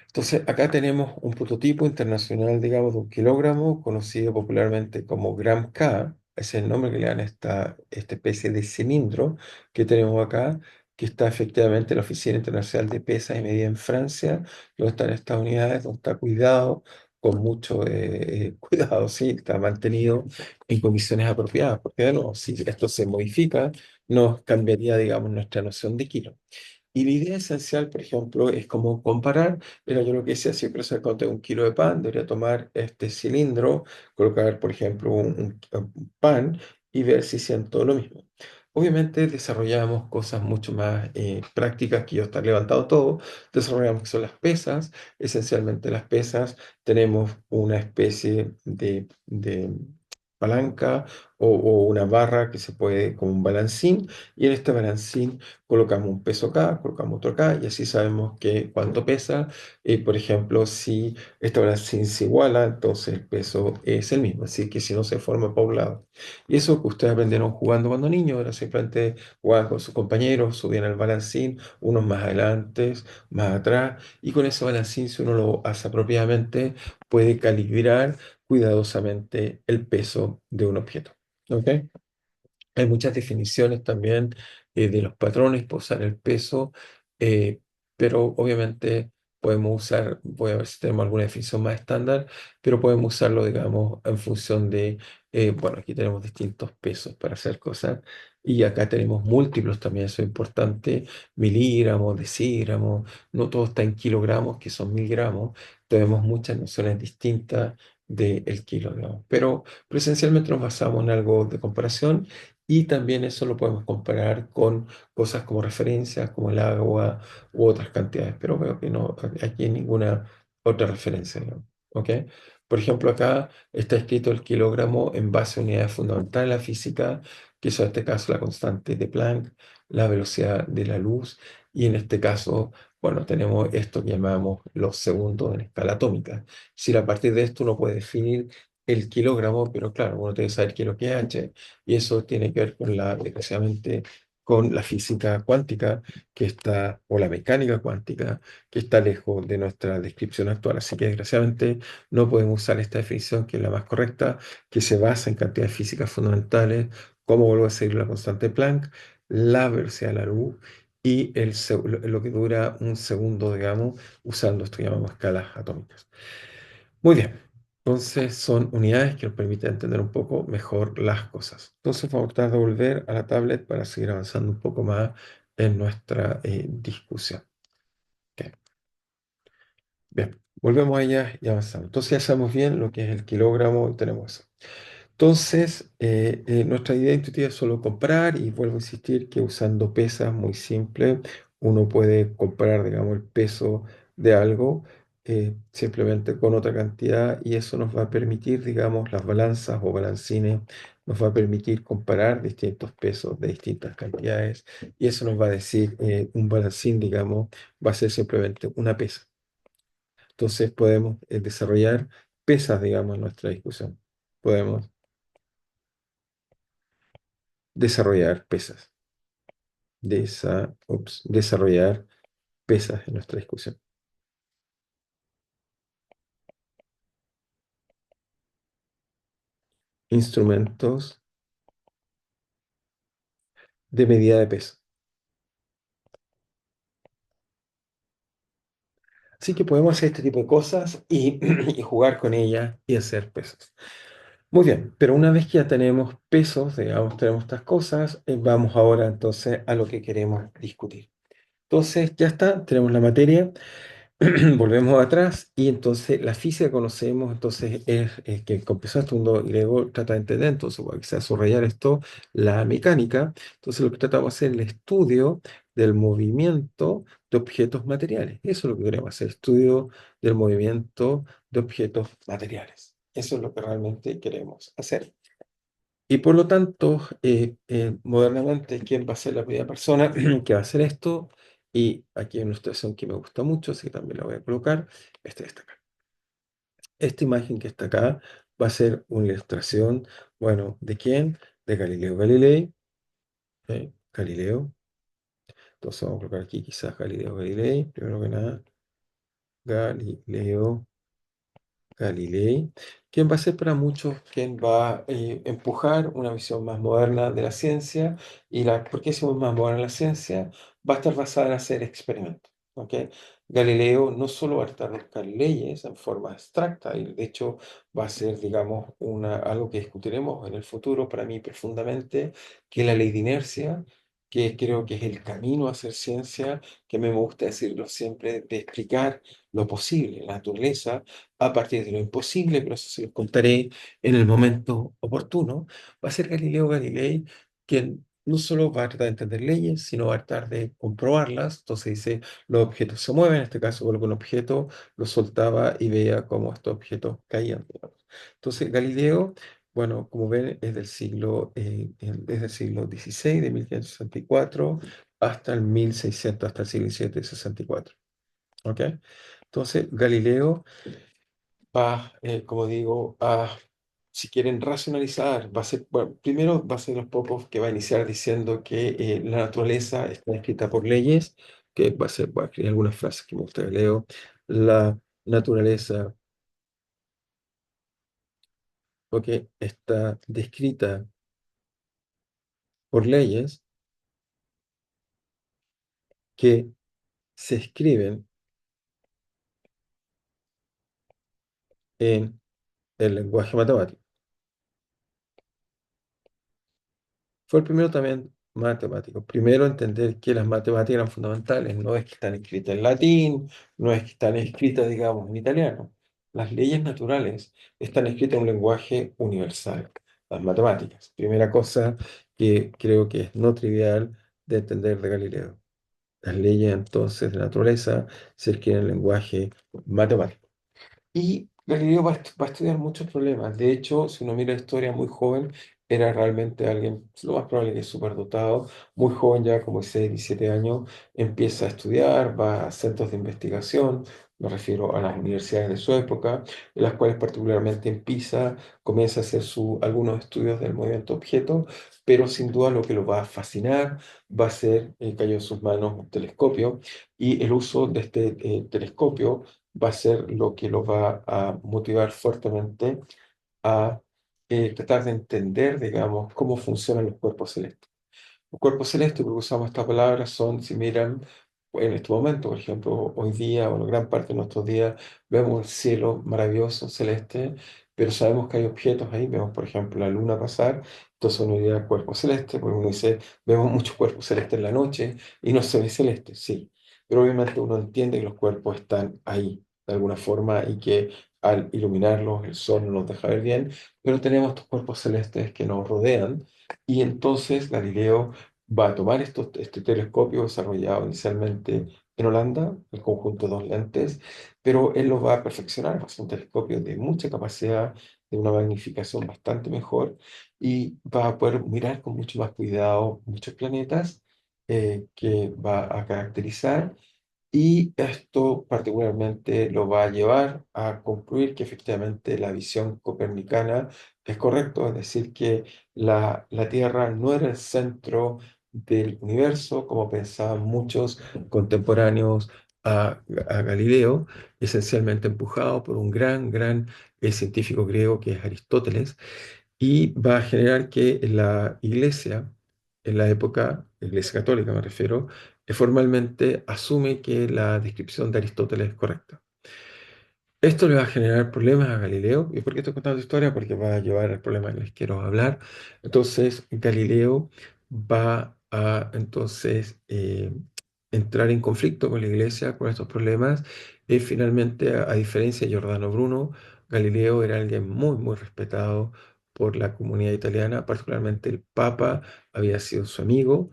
S1: Entonces, acá tenemos un prototipo internacional, digamos, de un kilogramo, conocido popularmente como Gram K. Es el nombre que le dan a esta especie de cilindro que tenemos acá, que está efectivamente en la Oficina Internacional de Pesas y Medida en Francia, donde están estas unidades, donde está cuidado, con mucho cuidado, sí, está mantenido en condiciones apropiadas, porque de nuevo, si esto se modifica, nos cambiaría, digamos, nuestra noción de kilo. Y la idea esencial, por ejemplo, es como comparar, mira, yo lo que decía, si quiero saber cuánto es un kilo de pan, debería tomar este cilindro, colocar, por ejemplo, un pan y ver si siento lo mismo. Obviamente desarrollamos cosas mucho más prácticas que yo estar levantado todo. Desarrollamos que son las pesas. Esencialmente las pesas tenemos una especie de palanca o una barra que se puede como un balancín y en este balancín colocamos un peso acá, colocamos otro acá y así sabemos que cuánto pesa. Por ejemplo, si esta balancín se iguala, entonces el peso es el mismo, así que si no se forma para un lado. Y eso que ustedes aprendieron jugando cuando niños, era simplemente jugar con sus compañeros, subían el balancín, unos más adelante, más atrás, y con ese balancín, si uno lo hace apropiadamente, puede calibrar cuidadosamente el peso de un objeto. ¿Ok? Hay muchas definiciones también de los patrones para usar el peso, eh, pero obviamente podemos usar, voy a ver si tenemos alguna definición más estándar, pero podemos usarlo, digamos, en función de, bueno, aquí tenemos distintos pesos para hacer cosas y acá tenemos múltiplos también, eso es importante, miligramos, decígramos, no todo está en kilogramos, que son 1000 gramos, tenemos muchas nociones distintas del kilogramo, pero esencialmente nos basamos en algo de comparación y también eso lo podemos comparar con cosas como referencias, como el agua u otras cantidades, pero veo que no, aquí hay ninguna otra referencia, digamos, ¿ok? Por ejemplo, acá está escrito el kilogramo en base a unidades fundamentales de la física, que son en este caso la constante de Planck, la velocidad de la luz, y en este caso, bueno, tenemos esto que llamamos los segundos en escala atómica. Si a partir de esto uno puede definir el kilogramo, pero claro, uno tiene que saber qué es lo que es H, y eso tiene que ver con desgraciadamente, con la física cuántica que está, o la mecánica cuántica que está lejos de nuestra descripción actual. Así que desgraciadamente no podemos usar esta definición, que es la más correcta, que se basa en cantidades físicas fundamentales, como vuelvo a decir, la constante de Planck, la velocidad de la luz y lo que dura un segundo, digamos, usando esto que llamamos escalas atómicas. Muy bien. Entonces son unidades que nos permiten entender un poco mejor las cosas. Entonces vamos a tratar de volver a la tablet para seguir avanzando un poco más en nuestra discusión. Ok. Bien, volvemos a ella y avanzamos. Entonces ya sabemos bien lo que es el kilogramo y tenemos eso. Entonces, nuestra idea intuitiva es solo comprar y vuelvo a insistir que usando pesas muy simple uno puede comparar, digamos, el peso de algo simplemente con otra cantidad y eso nos va a permitir, digamos, las balanzas o balancines, nos va a permitir comparar distintos pesos de distintas cantidades y eso nos va a decir, un balancín, digamos, va a ser simplemente una pesa. Entonces podemos desarrollar pesas, digamos, en nuestra discusión. Podemos desarrollar pesas, desarrollar pesas en nuestra discusión. Instrumentos de medida de peso. Así que podemos hacer este tipo de cosas y, y jugar con ellas y hacer pesos. Muy bien, pero una vez que ya tenemos pesos, digamos, tenemos estas cosas, vamos ahora entonces a lo que queremos discutir. Entonces, ya está, tenemos la materia. Volvemos atrás y entonces la física que conocemos entonces es que empezó este mundo y luego trata de entender, entonces voy a quizás subrayar esto, la mecánica. Entonces lo que tratamos de hacer es el estudio del movimiento de objetos materiales. Eso es lo que queremos hacer, estudio del movimiento de objetos materiales. Eso es lo que realmente queremos hacer. Y por lo tanto, modernamente, ¿quién va a ser la primera persona que va a hacer esto? Y aquí hay una ilustración que me gusta mucho, así que también la voy a colocar. Esta está acá. Esta imagen que está acá va a ser una ilustración, bueno, ¿de quién? De Galileo Galilei. ¿Ok? Galileo. Entonces vamos a colocar aquí quizás Galileo Galilei, primero que nada. Galileo Galilei, quien va a ser para muchos quien va a empujar una visión más moderna de la ciencia. ¿Y por qué decimos más moderna la ciencia? Va a estar basada en hacer experimentos. ¿Ok? Galileo no solo va a estar buscar leyes en forma abstracta, y de hecho va a ser, digamos, algo que discutiremos en el futuro, para mí profundamente, que es la ley de inercia, que creo que es el camino a hacer ciencia, que me gusta decirlo siempre, de explicar lo posible, la naturaleza, a partir de lo imposible, pero eso se lo contaré en el momento oportuno. Va a ser Galileo Galilei quien no solo va a tratar de entender leyes, sino va a tratar de comprobarlas. Entonces dice, los objetos se mueven, en este caso colocó un objeto, lo soltaba y veía cómo estos objetos caían, digamos. Entonces Galileo, bueno, como ven, es del siglo XVI, de 1564, hasta el 1600, hasta el siglo XVII, 64. ¿Ok? Entonces Galileo va, como digo, si quieren racionalizar, va a ser, bueno, primero va a ser los pocos que va a iniciar diciendo que la naturaleza está escrita por leyes, que va a ser, voy a escribir algunas frases que me gusta que leo. La naturaleza, ok, está descrita por leyes que se escriben en el lenguaje matemático. Fue el primero también matemático. Primero entender que las matemáticas eran fundamentales. No es que están escritas en latín, no es que están escritas, digamos, en italiano. Las leyes naturales están escritas en un lenguaje universal, las matemáticas. Primera cosa que creo que es no trivial de entender de Galileo. Las leyes entonces de naturaleza se escriben en lenguaje matemático. Y Galileo va a estudiar muchos problemas. De hecho, si uno mira la historia muy joven, era realmente alguien, lo más probable que es superdotado, muy joven ya, como 6 17 años, empieza a estudiar, va a centros de investigación, me refiero a las universidades de su época, en las cuales particularmente en Pisa comienza a hacer algunos estudios del movimiento objeto, pero sin duda lo que lo va a fascinar va a ser, cayó en sus manos un telescopio y el uso de este telescopio va a ser lo que lo va a motivar fuertemente a tratar de entender, digamos, cómo funcionan los cuerpos celestes. Los cuerpos celestes, porque usamos esta palabra, son, si miran en este momento, por ejemplo, hoy día o en gran parte de nuestros días, vemos el cielo maravilloso, celeste, pero sabemos que hay objetos ahí, vemos, por ejemplo, la luna pasar, entonces uno diría cuerpo celeste, porque uno dice, vemos muchos cuerpos celestes en la noche y no se ve celeste, sí, pero obviamente uno entiende que los cuerpos están ahí, de alguna forma, y que al iluminarlos el sol no nos deja ver bien, pero tenemos estos cuerpos celestes que nos rodean, y entonces Galileo va a tomar este telescopio desarrollado inicialmente en Holanda, el conjunto de dos lentes, pero él lo va a perfeccionar, va a ser un telescopio de mucha capacidad, de una magnificación bastante mejor, y va a poder mirar con mucho más cuidado muchos planetas que va a caracterizar, y esto particularmente lo va a llevar a concluir que efectivamente la visión copernicana es correcto, es decir, que la Tierra no era el centro del universo, como pensaban muchos contemporáneos a Galileo, esencialmente empujado por un gran científico griego que es Aristóteles, y va a generar que la Iglesia, en la época, la Iglesia católica me refiero, formalmente asume que la descripción de Aristóteles es correcta. Esto le va a generar problemas a Galileo. ¿Y por qué estoy contando historia? Porque va a llevar al problema que les quiero hablar. Entonces, Galileo va a entonces entrar en conflicto con la iglesia con estos problemas. Y finalmente, a diferencia de Giordano Bruno, Galileo era alguien muy respetado por la comunidad italiana, particularmente el Papa había sido su amigo,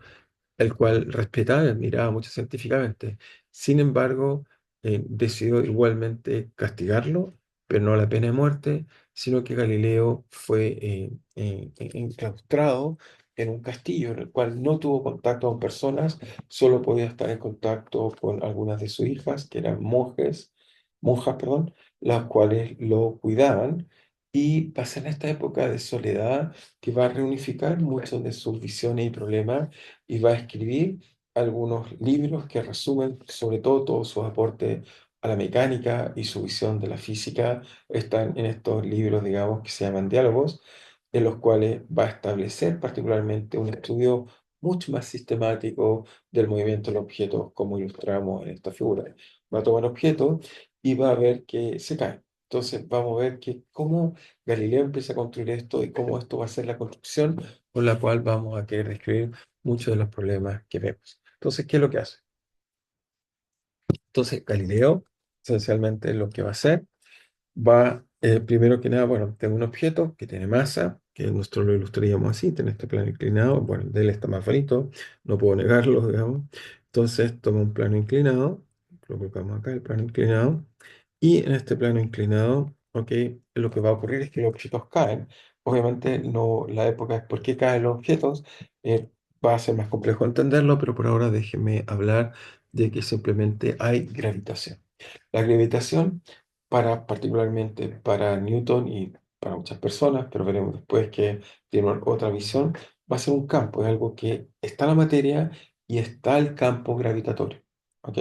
S1: el cual respetaba y admiraba mucho científicamente. Sin embargo, decidió igualmente castigarlo, pero no la pena de muerte, sino que Galileo fue enclaustrado en un castillo en el cual no tuvo contacto con personas, solo podía estar en contacto con algunas de sus hijas, que eran monjas, perdón, las cuales lo cuidaban. Y pasa en esta época de soledad que va a reunificar muchos de sus visiones y problemas y va a escribir algunos libros que resumen sobre todo todos sus aportes a la mecánica y su visión de la física. Están en estos libros, digamos, que se llaman diálogos, en los cuales va a establecer particularmente un estudio mucho más sistemático del movimiento de los objetos, como ilustramos en esta figura. Va a tomar objetos y va a ver que se caen. Entonces vamos a ver que cómo Galileo empieza a construir esto y cómo esto va a ser la construcción con la cual vamos a querer describir muchos de los problemas que vemos. Entonces, ¿qué es lo que hace? Entonces, Galileo, esencialmente lo que va a hacer, primero que nada, bueno, tengo un objeto que tiene masa, que nosotros lo ilustraríamos así, tiene este plano inclinado, bueno, el de él está más bonito, no puedo negarlo, digamos. Entonces, tomo un plano inclinado, lo colocamos acá, el plano inclinado, y en este plano inclinado, ok, lo que va a ocurrir es que los objetos caen. Obviamente, no, la época es por qué caen los objetos, eh, va a ser más complejo entenderlo, pero por ahora déjenme hablar de que simplemente hay gravitación. La gravitación, particularmente para Newton y para muchas personas, pero veremos después que tiene otra visión, va a ser un campo, es algo que está la materia y está el campo gravitatorio. ¿Ok?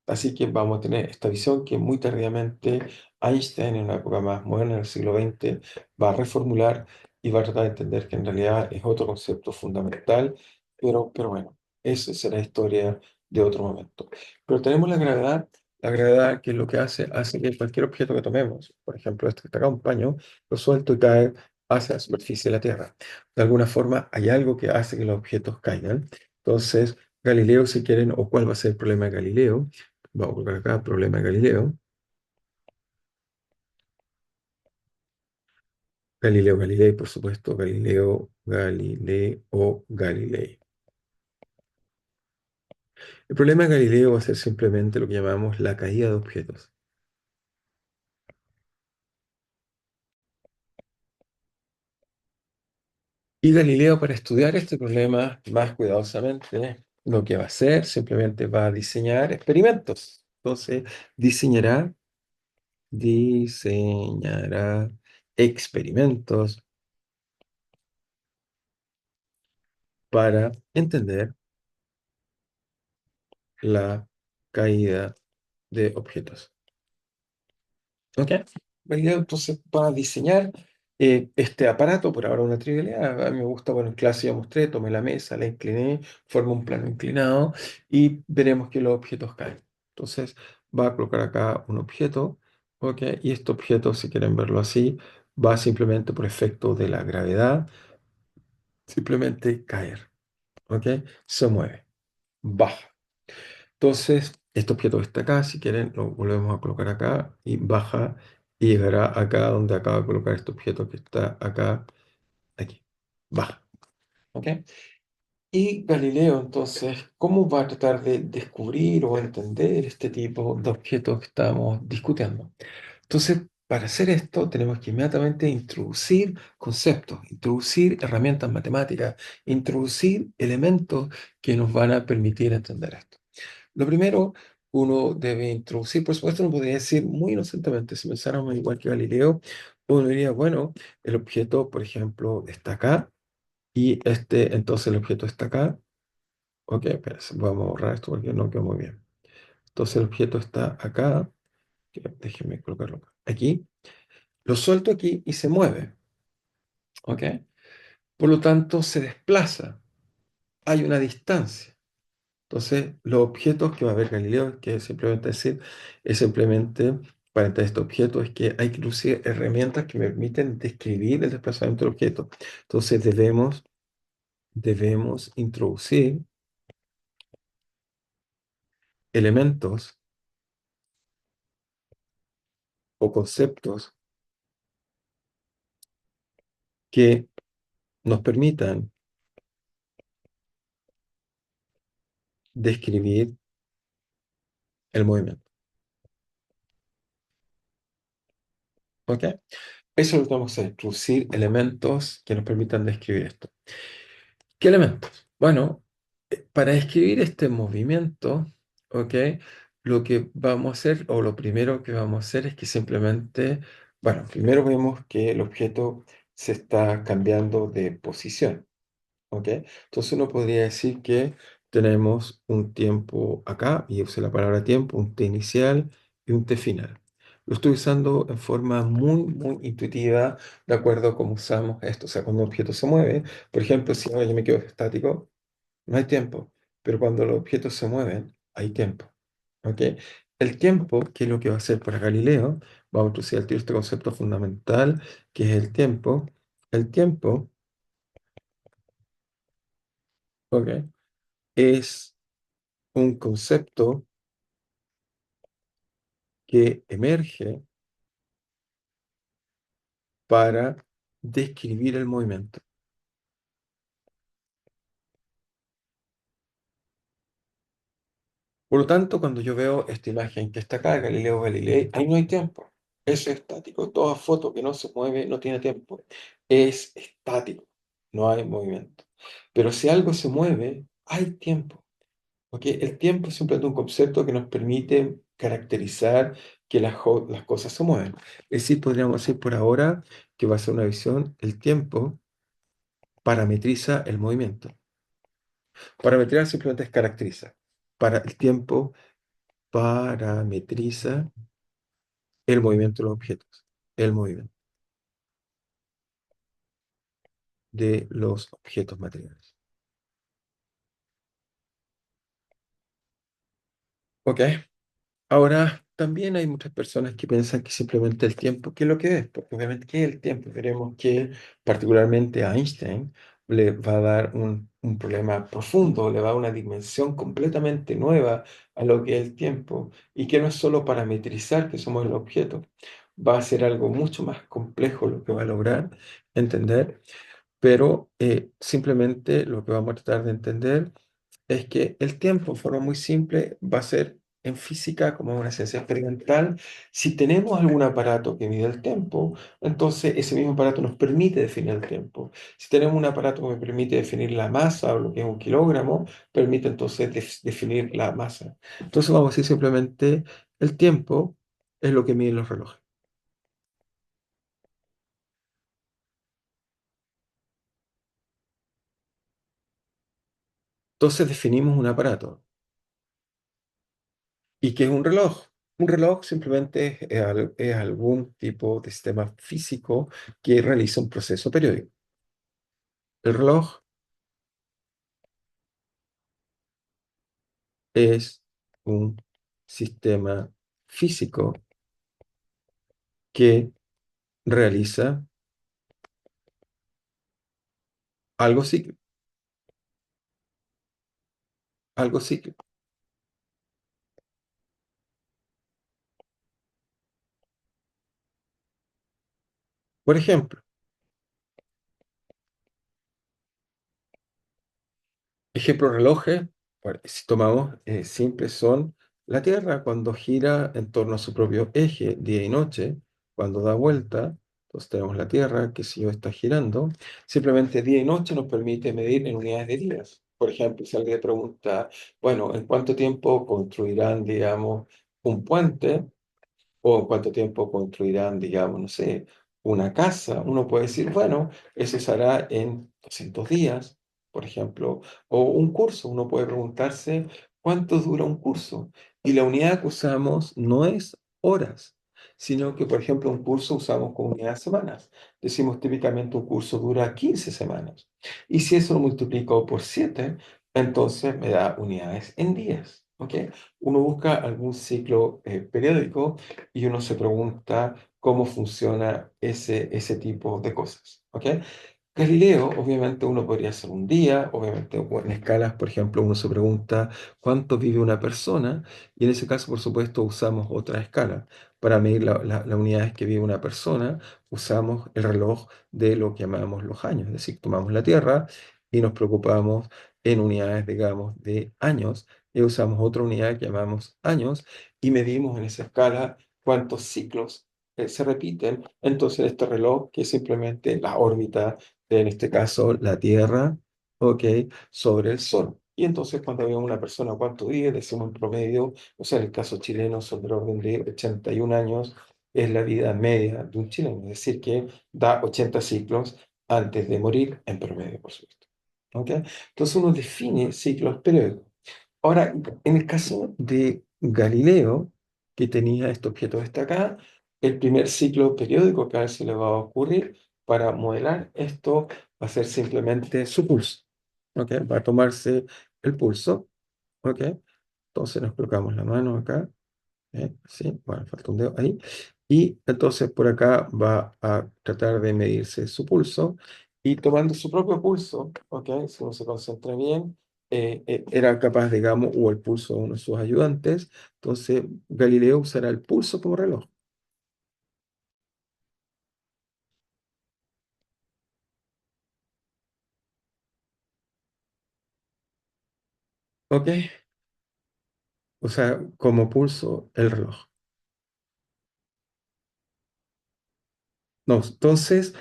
S1: Así que vamos a tener esta visión que muy tardíamente Einstein, en una época más moderna, en el siglo XX, va a reformular y va a tratar de entender que en realidad es otro concepto fundamental, pero bueno, esa será historia de otro momento. Pero tenemos la gravedad que es lo que hace que cualquier objeto que tomemos, por ejemplo, este que está acá, un paño, lo suelto y cae hacia la superficie de la Tierra. De alguna forma hay algo que hace que los objetos caigan. Entonces, Galileo, si quieren, o cuál va a ser el problema de Galileo. Vamos a colocar acá problema de Galileo. Galileo Galilei, por supuesto. Galilei. El problema de Galileo va a ser simplemente lo que llamamos la caída de objetos. Y Galileo, para estudiar este problema más cuidadosamente, lo que va a hacer simplemente va a diseñar experimentos. Entonces, diseñará, diseñará experimentos para entender la caída de objetos. ¿Ok? Galileo entonces va a diseñar este aparato, por ahora una trivialidad. A mí me gusta, bueno, en clase ya mostré, tomé la mesa, la incliné, formo un plano inclinado y veremos que los objetos caen. Entonces va a colocar acá un objeto, ¿ok? Y este objeto, si quieren verlo así, va simplemente por efecto de la gravedad, simplemente caer, ¿ok? Se mueve, baja. Entonces, este objeto que está acá, si quieren, lo volvemos a colocar acá y baja y llegará acá donde acaba de colocar este objeto que está acá, aquí. Baja. ¿Ok? Y Galileo, entonces, ¿cómo va a tratar de descubrir o entender este tipo de objetos que estamos discutiendo? Entonces, para hacer esto, tenemos que inmediatamente introducir conceptos, introducir herramientas matemáticas, introducir elementos que nos van a permitir entender esto. Lo primero, uno debe introducir, por supuesto, uno podría decir muy inocentemente, si pensáramos igual que Galileo, uno diría, bueno, el objeto, por ejemplo, está acá, y entonces el objeto está acá. Ok, espérense, vamos a borrar esto porque no quedó muy bien. Entonces el objeto está acá, déjenme colocarlo aquí, lo suelto aquí y se mueve, ok. Por lo tanto, se desplaza, hay una distancia. Entonces, los objetos que va a ver Galileo, que es simplemente decir, es simplemente para entender este objeto, es que hay que usar herramientas que me permiten describir el desplazamiento del objeto. Entonces, debemos introducir elementos o conceptos que nos permitan describir el movimiento. ¿Ok? Eso es lo que vamos a hacer, introducir elementos que nos permitan describir esto. ¿Qué elementos? Bueno, para describir este movimiento, ¿ok? Lo que vamos a hacer, o lo primero que vamos a hacer es que simplemente, bueno, primero vemos que el objeto se está cambiando de posición, ¿ok? Entonces uno podría decir que tenemos un tiempo acá, y use la palabra tiempo, un t inicial y un t final. Lo estoy usando en forma muy intuitiva, de acuerdo a cómo usamos esto. O sea, cuando un objeto se mueve, por ejemplo, si ahora yo me quedo estático, no hay tiempo, pero cuando los objetos se mueven, hay tiempo, ¿ok? El tiempo, que es lo que va a hacer para Galileo, vamos a introducir al tiro este concepto fundamental, que es el tiempo. El tiempo ¿ok? Es un concepto que emerge para describir el movimiento. Por lo tanto, cuando yo veo esta imagen que está acá, Galileo Galilei, ahí no hay tiempo. Eso es estático. Toda foto que no se mueve no tiene tiempo. Es estático. No hay movimiento. Pero si algo se mueve, hay tiempo. ¿Ok? El tiempo es simplemente un concepto que nos permite caracterizar que las cosas se mueven. Es decir, podríamos decir por ahora que va a ser una visión, el tiempo parametriza el movimiento. Parametrizar simplemente es caracteriza. Para el tiempo parametriza el movimiento de los objetos, el movimiento de los objetos materiales. ¿Ok? Ahora, también hay muchas personas que piensan que simplemente el tiempo, ¿qué es lo que es? Porque obviamente, ¿qué es el tiempo? Veremos que particularmente a Einstein le va a dar un problema profundo, le va a dar una dimensión completamente nueva a lo que es el tiempo y que no es solo parametrizar que somos el objeto, va a ser algo mucho más complejo lo que va a lograr entender, pero simplemente lo que vamos a tratar de entender es que el tiempo, de forma muy simple, va a ser en física como una ciencia experimental. Si tenemos algún aparato que mide el tiempo, entonces ese mismo aparato nos permite definir el tiempo. Si tenemos un aparato que me permite definir la masa o lo que es un kilogramo, permite entonces definir la masa. Entonces vamos a decir simplemente el tiempo es lo que miden los relojes. Entonces definimos un aparato. ¿Y qué es un reloj? Un reloj simplemente es algún tipo de sistema físico que realiza un proceso periódico. El reloj es un sistema físico que realiza algo cíclico, algo cíclico. Por ejemplo, ejemplos relojes, si tomamos simples, son la Tierra cuando gira en torno a su propio eje, día y noche, cuando da vuelta, entonces tenemos la Tierra que si yo está girando, simplemente día y noche nos permite medir en unidades de días. Por ejemplo, si alguien pregunta, bueno, ¿en cuánto tiempo construirán, digamos, un puente? ¿O en cuánto tiempo construirán, digamos, no sé, una casa? Uno puede decir, bueno, eso se hará en 200 días, por ejemplo. O un curso, uno puede preguntarse, ¿cuánto dura un curso? Y la unidad que usamos no es horas, sino que, por ejemplo, un curso usamos como unidad de semanas. Decimos típicamente un curso dura 15 semanas. Y si eso lo multiplico por 7, entonces me da unidades en días. ¿Ok? Uno busca algún ciclo periódico y uno se pregunta cómo funciona ese tipo de cosas. ¿Ok? Galileo, obviamente uno podría hacer un día, obviamente en escalas, por ejemplo, uno se pregunta cuánto vive una persona y en ese caso, por supuesto, usamos otra escala. Para medir las unidades que vive una persona, usamos el reloj de lo que llamamos los años, es decir, tomamos la Tierra y nos preocupamos en unidades, digamos, de años y usamos otra unidad que llamamos años y medimos en esa escala cuántos ciclos se repiten. Entonces, este reloj, que es simplemente la órbita de, en este caso, la Tierra, ¿ok? Sobre el Sol. Y entonces, cuando vemos una persona cuánto vive, decimos en promedio, o sea, en el caso chileno, son del orden de 81 años, es la vida media de un chileno, es decir, que da 80 ciclos antes de morir, en promedio, por supuesto. ¿Ok? Entonces, uno define ciclos periódicos. Ahora, en el caso de Galileo, que tenía este objeto destacado, el primer ciclo periódico que a él se le va a ocurrir para modelar esto va a ser simplemente su pulso. ¿Ok? Va a tomarse el pulso. ¿Ok? Entonces nos colocamos la mano acá. Sí, bueno, falta un dedo ahí. Y entonces por acá va a tratar de medirse su pulso y tomando su propio pulso, ¿ok? Si uno se concentra bien, era capaz, digamos, o el pulso de uno de sus ayudantes, entonces Galileo usará el pulso como reloj, ¿ok? O sea, como pulso el reloj. No, entonces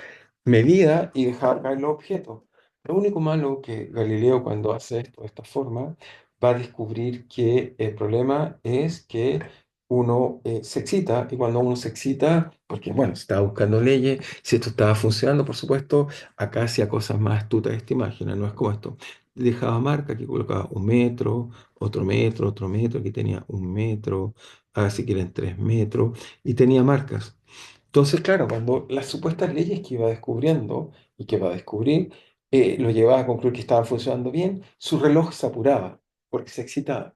S1: medía y dejaba caer los objetos. Lo único malo que Galileo cuando hace esto de esta forma va a descubrir que el problema es que uno se excita y cuando uno se excita, porque bueno, se estaba buscando leyes, si esto estaba funcionando, por supuesto, acá hacía cosas más astutas de esta imagen, no es como esto. Dejaba marca, aquí colocaba un metro, otro metro, aquí tenía un metro, así que eran 3 metros, y tenía marcas. Entonces, claro, cuando las supuestas leyes que iba descubriendo y que va a descubrir lo llevaba a concluir que estaban funcionando bien, su reloj se apuraba porque se excitaba,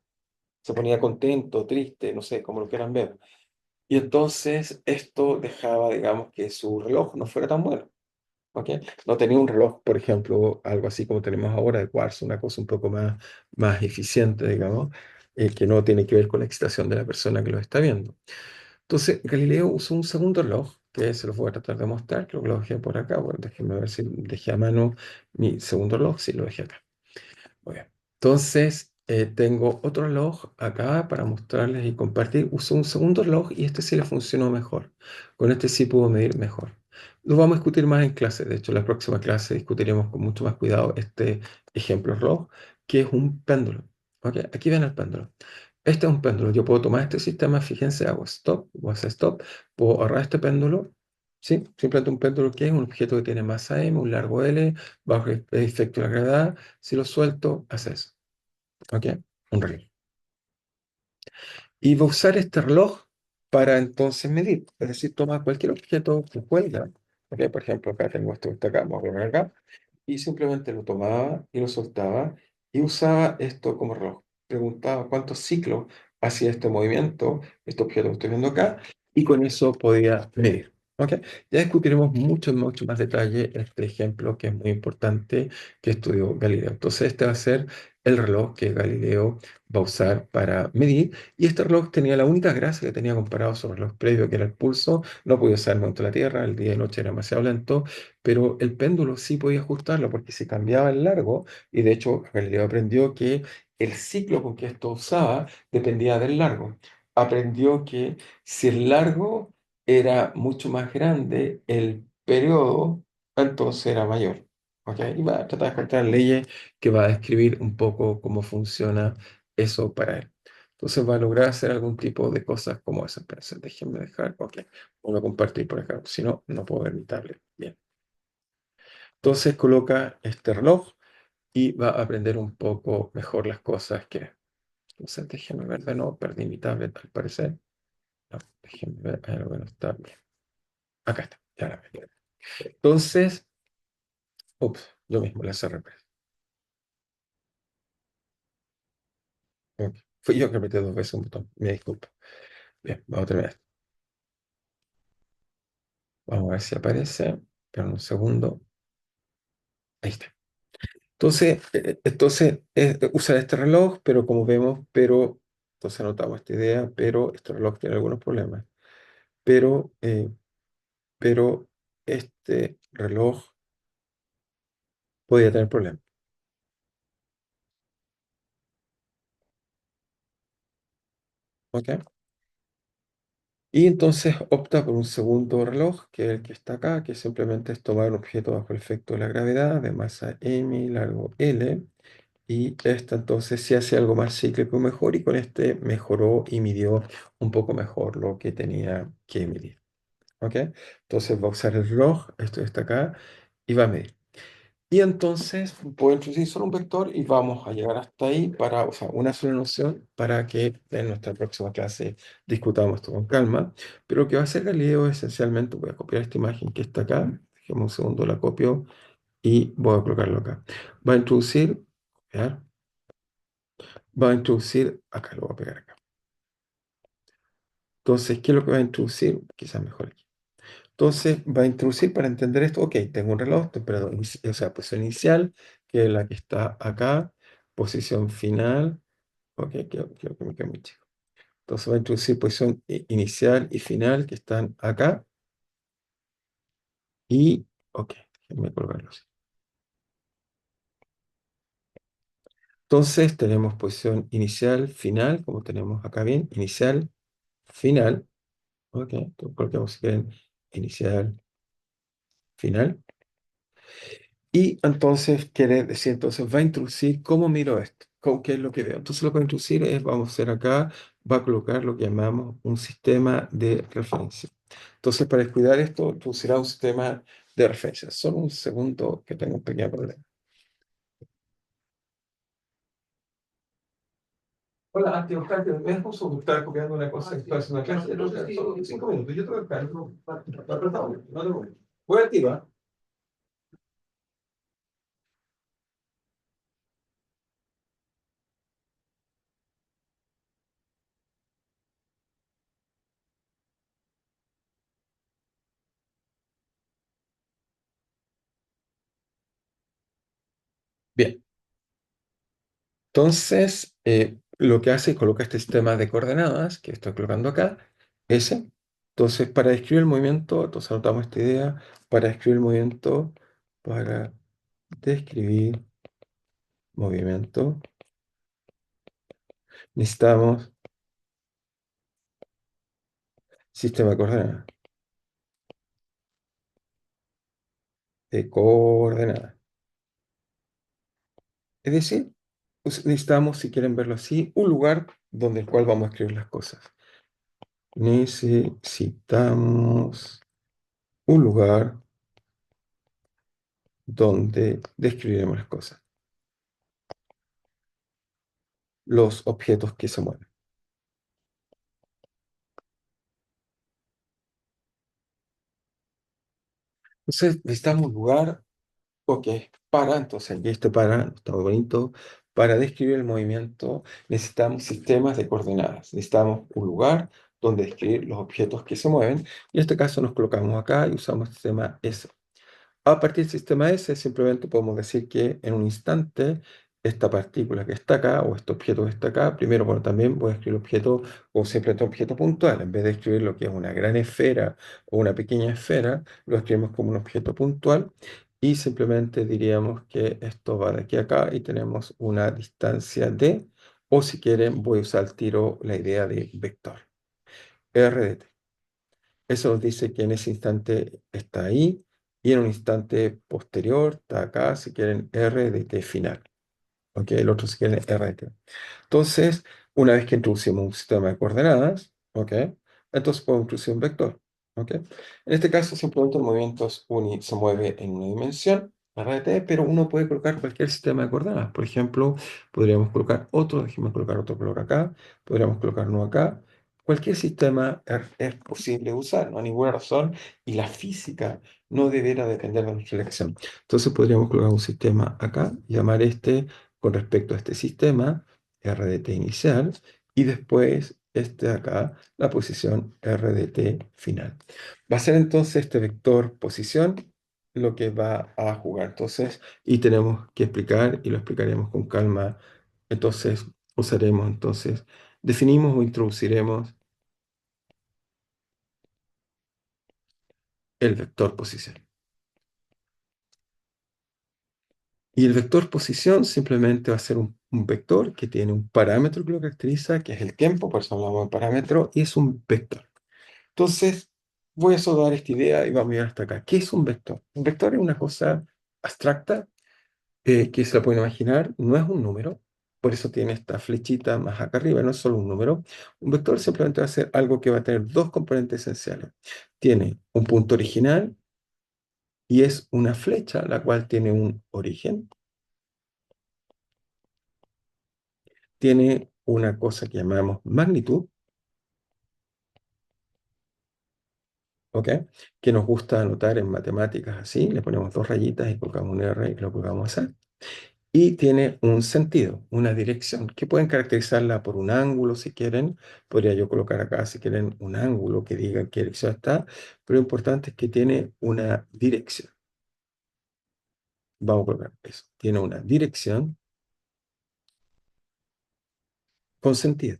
S1: se ponía contento, triste, no sé, como lo quieran ver. Y entonces esto dejaba, digamos, que su reloj no fuera tan bueno. ¿Ok? No tenía un reloj, por ejemplo, algo así como tenemos ahora de cuarzo, una cosa un poco más eficiente, digamos, que no tiene que ver con la excitación de la persona que lo está viendo. Entonces, Galileo usó un segundo reloj, que se los voy a tratar de mostrar, creo que lo dejé por acá. Bueno, déjenme ver si dejé a mano mi segundo reloj, sí, lo dejé acá. Muy bien. Entonces, tengo otro reloj acá para mostrarles y compartir. Uso un segundo reloj y este sí le funcionó mejor. Con este sí puedo medir mejor. Lo vamos a discutir más en clase. De hecho, en la próxima clase discutiremos con mucho más cuidado este ejemplo reloj, que es un péndulo. ¿Ok? Aquí ven el péndulo. Este es un péndulo. Yo puedo tomar este sistema, fíjense, hago stop, voy a hacer stop, puedo agarrar este péndulo. ¿Sí? Simplemente un péndulo que es un objeto que tiene masa m, un largo L, bajo el efecto de la gravedad. Si lo suelto, hace eso. ¿Ok? Un reloj. Y va a usar este reloj para entonces medir. Es decir, toma cualquier objeto que cuelga. ¿Ok? Por ejemplo, acá tengo esto que está acá, vamos a poner acá. Y simplemente lo tomaba y lo soltaba y usaba esto como reloj. Preguntaba cuántos ciclos hacía este movimiento, este objeto que estoy viendo acá, y con eso podía medir. ¿Ok? Ya discutiremos mucho más detalle este ejemplo que es muy importante que estudió Galileo. Entonces, este va a ser el reloj que Galileo va a usar para medir. Y este reloj tenía la única gracia que tenía comparado a su reloj previo, que era el pulso. No podía usar el momento de la Tierra, el día y noche era demasiado lento, pero el péndulo sí podía ajustarlo porque si cambiaba el largo, y de hecho Galileo aprendió que el ciclo con que esto usaba dependía del largo. Aprendió que si el largo era mucho más grande, el periodo entonces era mayor. ¿Ok? Y va a tratar de encontrar leyes que va a describir un poco cómo funciona eso para él. Entonces va a lograr hacer algún tipo de cosas como esas. Espérense, déjenme dejar, ok, voy a compartir por acá, si no, no puedo ver mi tablet. Bien. Entonces coloca este reloj y va a aprender un poco mejor las cosas que... Entonces déjenme ver de nuevo, perdí mi tablet al parecer. No, déjenme ver, hay algo que no está bien. Acá está, ya la vi. Entonces, ups, yo mismo la cerré. Ok. Fui yo que metí 2 veces un botón, me disculpo. Bien, vamos a terminar. Vamos a ver si aparece. Pero un segundo. Ahí está. Entonces, usar este reloj, pero como vemos, entonces anotamos esta idea, pero este reloj tiene algunos problemas. Pero, eh, pero este reloj podría tener problemas. ¿Ok? Y entonces opta por un segundo reloj, que es el que está acá, que simplemente es tomar un objeto bajo el efecto de la gravedad, de masa m, largo L. Y esta entonces se hace algo más cíclico y mejor, y con este mejoró y midió un poco mejor lo que tenía que medir. ¿Ok? Entonces va a usar el reloj, esto está acá, y va a medir. Y entonces puedo introducir solo un vector y vamos a llegar hasta ahí para, o sea, una sola noción para que en nuestra próxima clase discutamos esto con calma. Pero lo que va a hacer Galileo esencialmente, voy a copiar esta imagen que está acá, déjame un segundo, la copio y voy a colocarlo acá. Va a introducir, copiar, va a introducir, acá lo voy a pegar acá. Entonces, ¿qué es lo que va a introducir? Quizás mejor aquí. Entonces va a introducir para entender esto, ok, tengo un reloj, temperatura, o sea, posición inicial, que es la que está acá, posición final, ok, creo que me queda muy chico. Entonces va a introducir posición inicial y final, que están acá, y, ok, déjenme colgarlo así. Entonces tenemos posición inicial, final, como tenemos acá bien, inicial, final, ok, entonces colocamos si quieren inicial, final. Y entonces quiere decir, entonces va a introducir cómo miro esto, qué es lo que veo. Entonces lo que va a introducir es, vamos a hacer acá, va a colocar lo que llamamos un sistema de referencia. Entonces para descuidar esto, introducirá un sistema de referencia. Solo un segundo que tengo un pequeño problema. Hola, Anti Oscar, ¿me dejas estar copiando una cosa que estoy haciendo una clase? Solo 5 minutos, yo te voy a buscar. No, no te preocupes. Voy a activar. Bien. Entonces, lo que hace es coloca este sistema de coordenadas que estoy colocando acá, S. Entonces, para describir el movimiento, entonces anotamos esta idea, para describir el movimiento, para describir movimiento, necesitamos sistema de coordenadas, de coordenadas. Es decir, necesitamos, si quieren verlo así, un lugar donde el cual vamos a escribir las cosas. Necesitamos un lugar donde describiremos las cosas, los objetos que se mueven. Entonces necesitamos un lugar, ok, entonces aquí este para, está muy bonito, para describir el movimiento necesitamos sistemas de coordenadas, necesitamos un lugar donde describir los objetos que se mueven, y en este caso nos colocamos acá y usamos el sistema S. A partir del sistema S, simplemente podemos decir que en un instante, esta partícula que está acá, o este objeto que está acá, primero, bueno, también voy a escribir el objeto como simplemente un objeto puntual. En vez de escribir lo que es una gran esfera o una pequeña esfera, lo escribimos como un objeto puntual. Y simplemente diríamos que esto va de aquí a acá y tenemos una distancia de, o si quieren, voy a usar al tiro la idea de vector, R de t. Eso nos dice que en ese instante está ahí y en un instante posterior está acá, si quieren, R de t final. ¿Ok? El otro si quieren R de t. Entonces, una vez que introducimos un sistema de coordenadas, ¿ok? Entonces podemos introducir un vector. ¿Ok? En este caso, simplemente el movimiento se mueve en una dimensión, R de t, pero uno puede colocar cualquier sistema de coordenadas. Por ejemplo, podríamos colocar otro, déjeme colocar otro color acá, podríamos colocar uno acá. Cualquier sistema es posible usar, no hay ninguna razón, y la física no deberá depender de nuestra elección. Entonces podríamos colocar un sistema acá, llamar este con respecto a este sistema, RDT inicial, y después este de acá, la posición RDT final. Va a ser entonces este vector posición lo que va a jugar. Entonces, y tenemos que explicar, y lo explicaremos con calma. Entonces, usaremos, entonces, definimos o introduciremos el vector posición. Y el vector posición simplemente va a ser un vector que tiene un parámetro que lo caracteriza, que es el tiempo, por eso hablamos de parámetro, y es un vector. Entonces, voy a dar esta idea y vamos a llegar hasta acá. ¿Qué es un vector? Un vector es una cosa abstracta que se la pueden imaginar, no es un número, por eso tiene esta flechita más acá arriba, no es solo un número. Un vector simplemente va a ser algo que va a tener dos componentes esenciales. Tiene un punto original y es una flecha, la cual tiene un origen. Tiene una cosa que llamamos magnitud, ¿ok? Que nos gusta anotar en matemáticas así, le ponemos dos rayitas y colocamos un R y lo colocamos así. y tiene un sentido, una dirección, que pueden caracterizarla por un ángulo si quieren. Podría yo colocar acá, si quieren, un ángulo que diga en qué dirección está, pero lo importante es que tiene una dirección. Vamos a colocar eso. Tiene una dirección con sentido.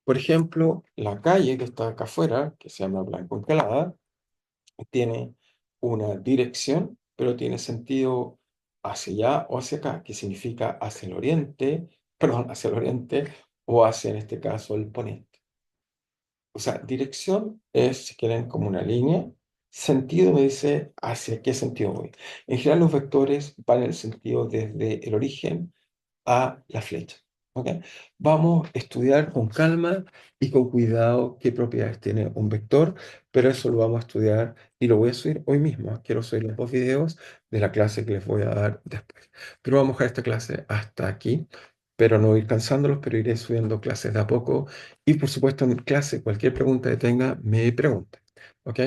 S1: Por ejemplo, la calle que está acá afuera, que se llama Blanco Encalada, tiene una dirección, pero tiene sentido hacia allá o hacia acá, que significa hacia el oriente, perdón, hacia el oriente o hacia, en este caso, el poniente. O sea, dirección es, si quieren, como una línea. Sentido me dice hacia qué sentido voy. En general, los vectores van en el sentido desde el origen a la flecha. ¿Ok? Vamos a estudiar con calma y con cuidado qué propiedades tiene un vector, pero eso lo vamos a estudiar y lo voy a subir hoy mismo. Quiero subir los dos videos de la clase que les voy a dar después. Pero vamos a dejar esta clase hasta aquí, pero no ir cansándolos, pero iré subiendo clases de a poco. Y por supuesto, en clase, cualquier pregunta que tenga, me pregunte. ¿Ok?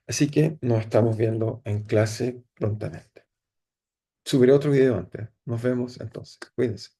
S1: Así que nos estamos viendo en clase prontamente. Subiré otro video antes. Nos vemos entonces. Cuídense.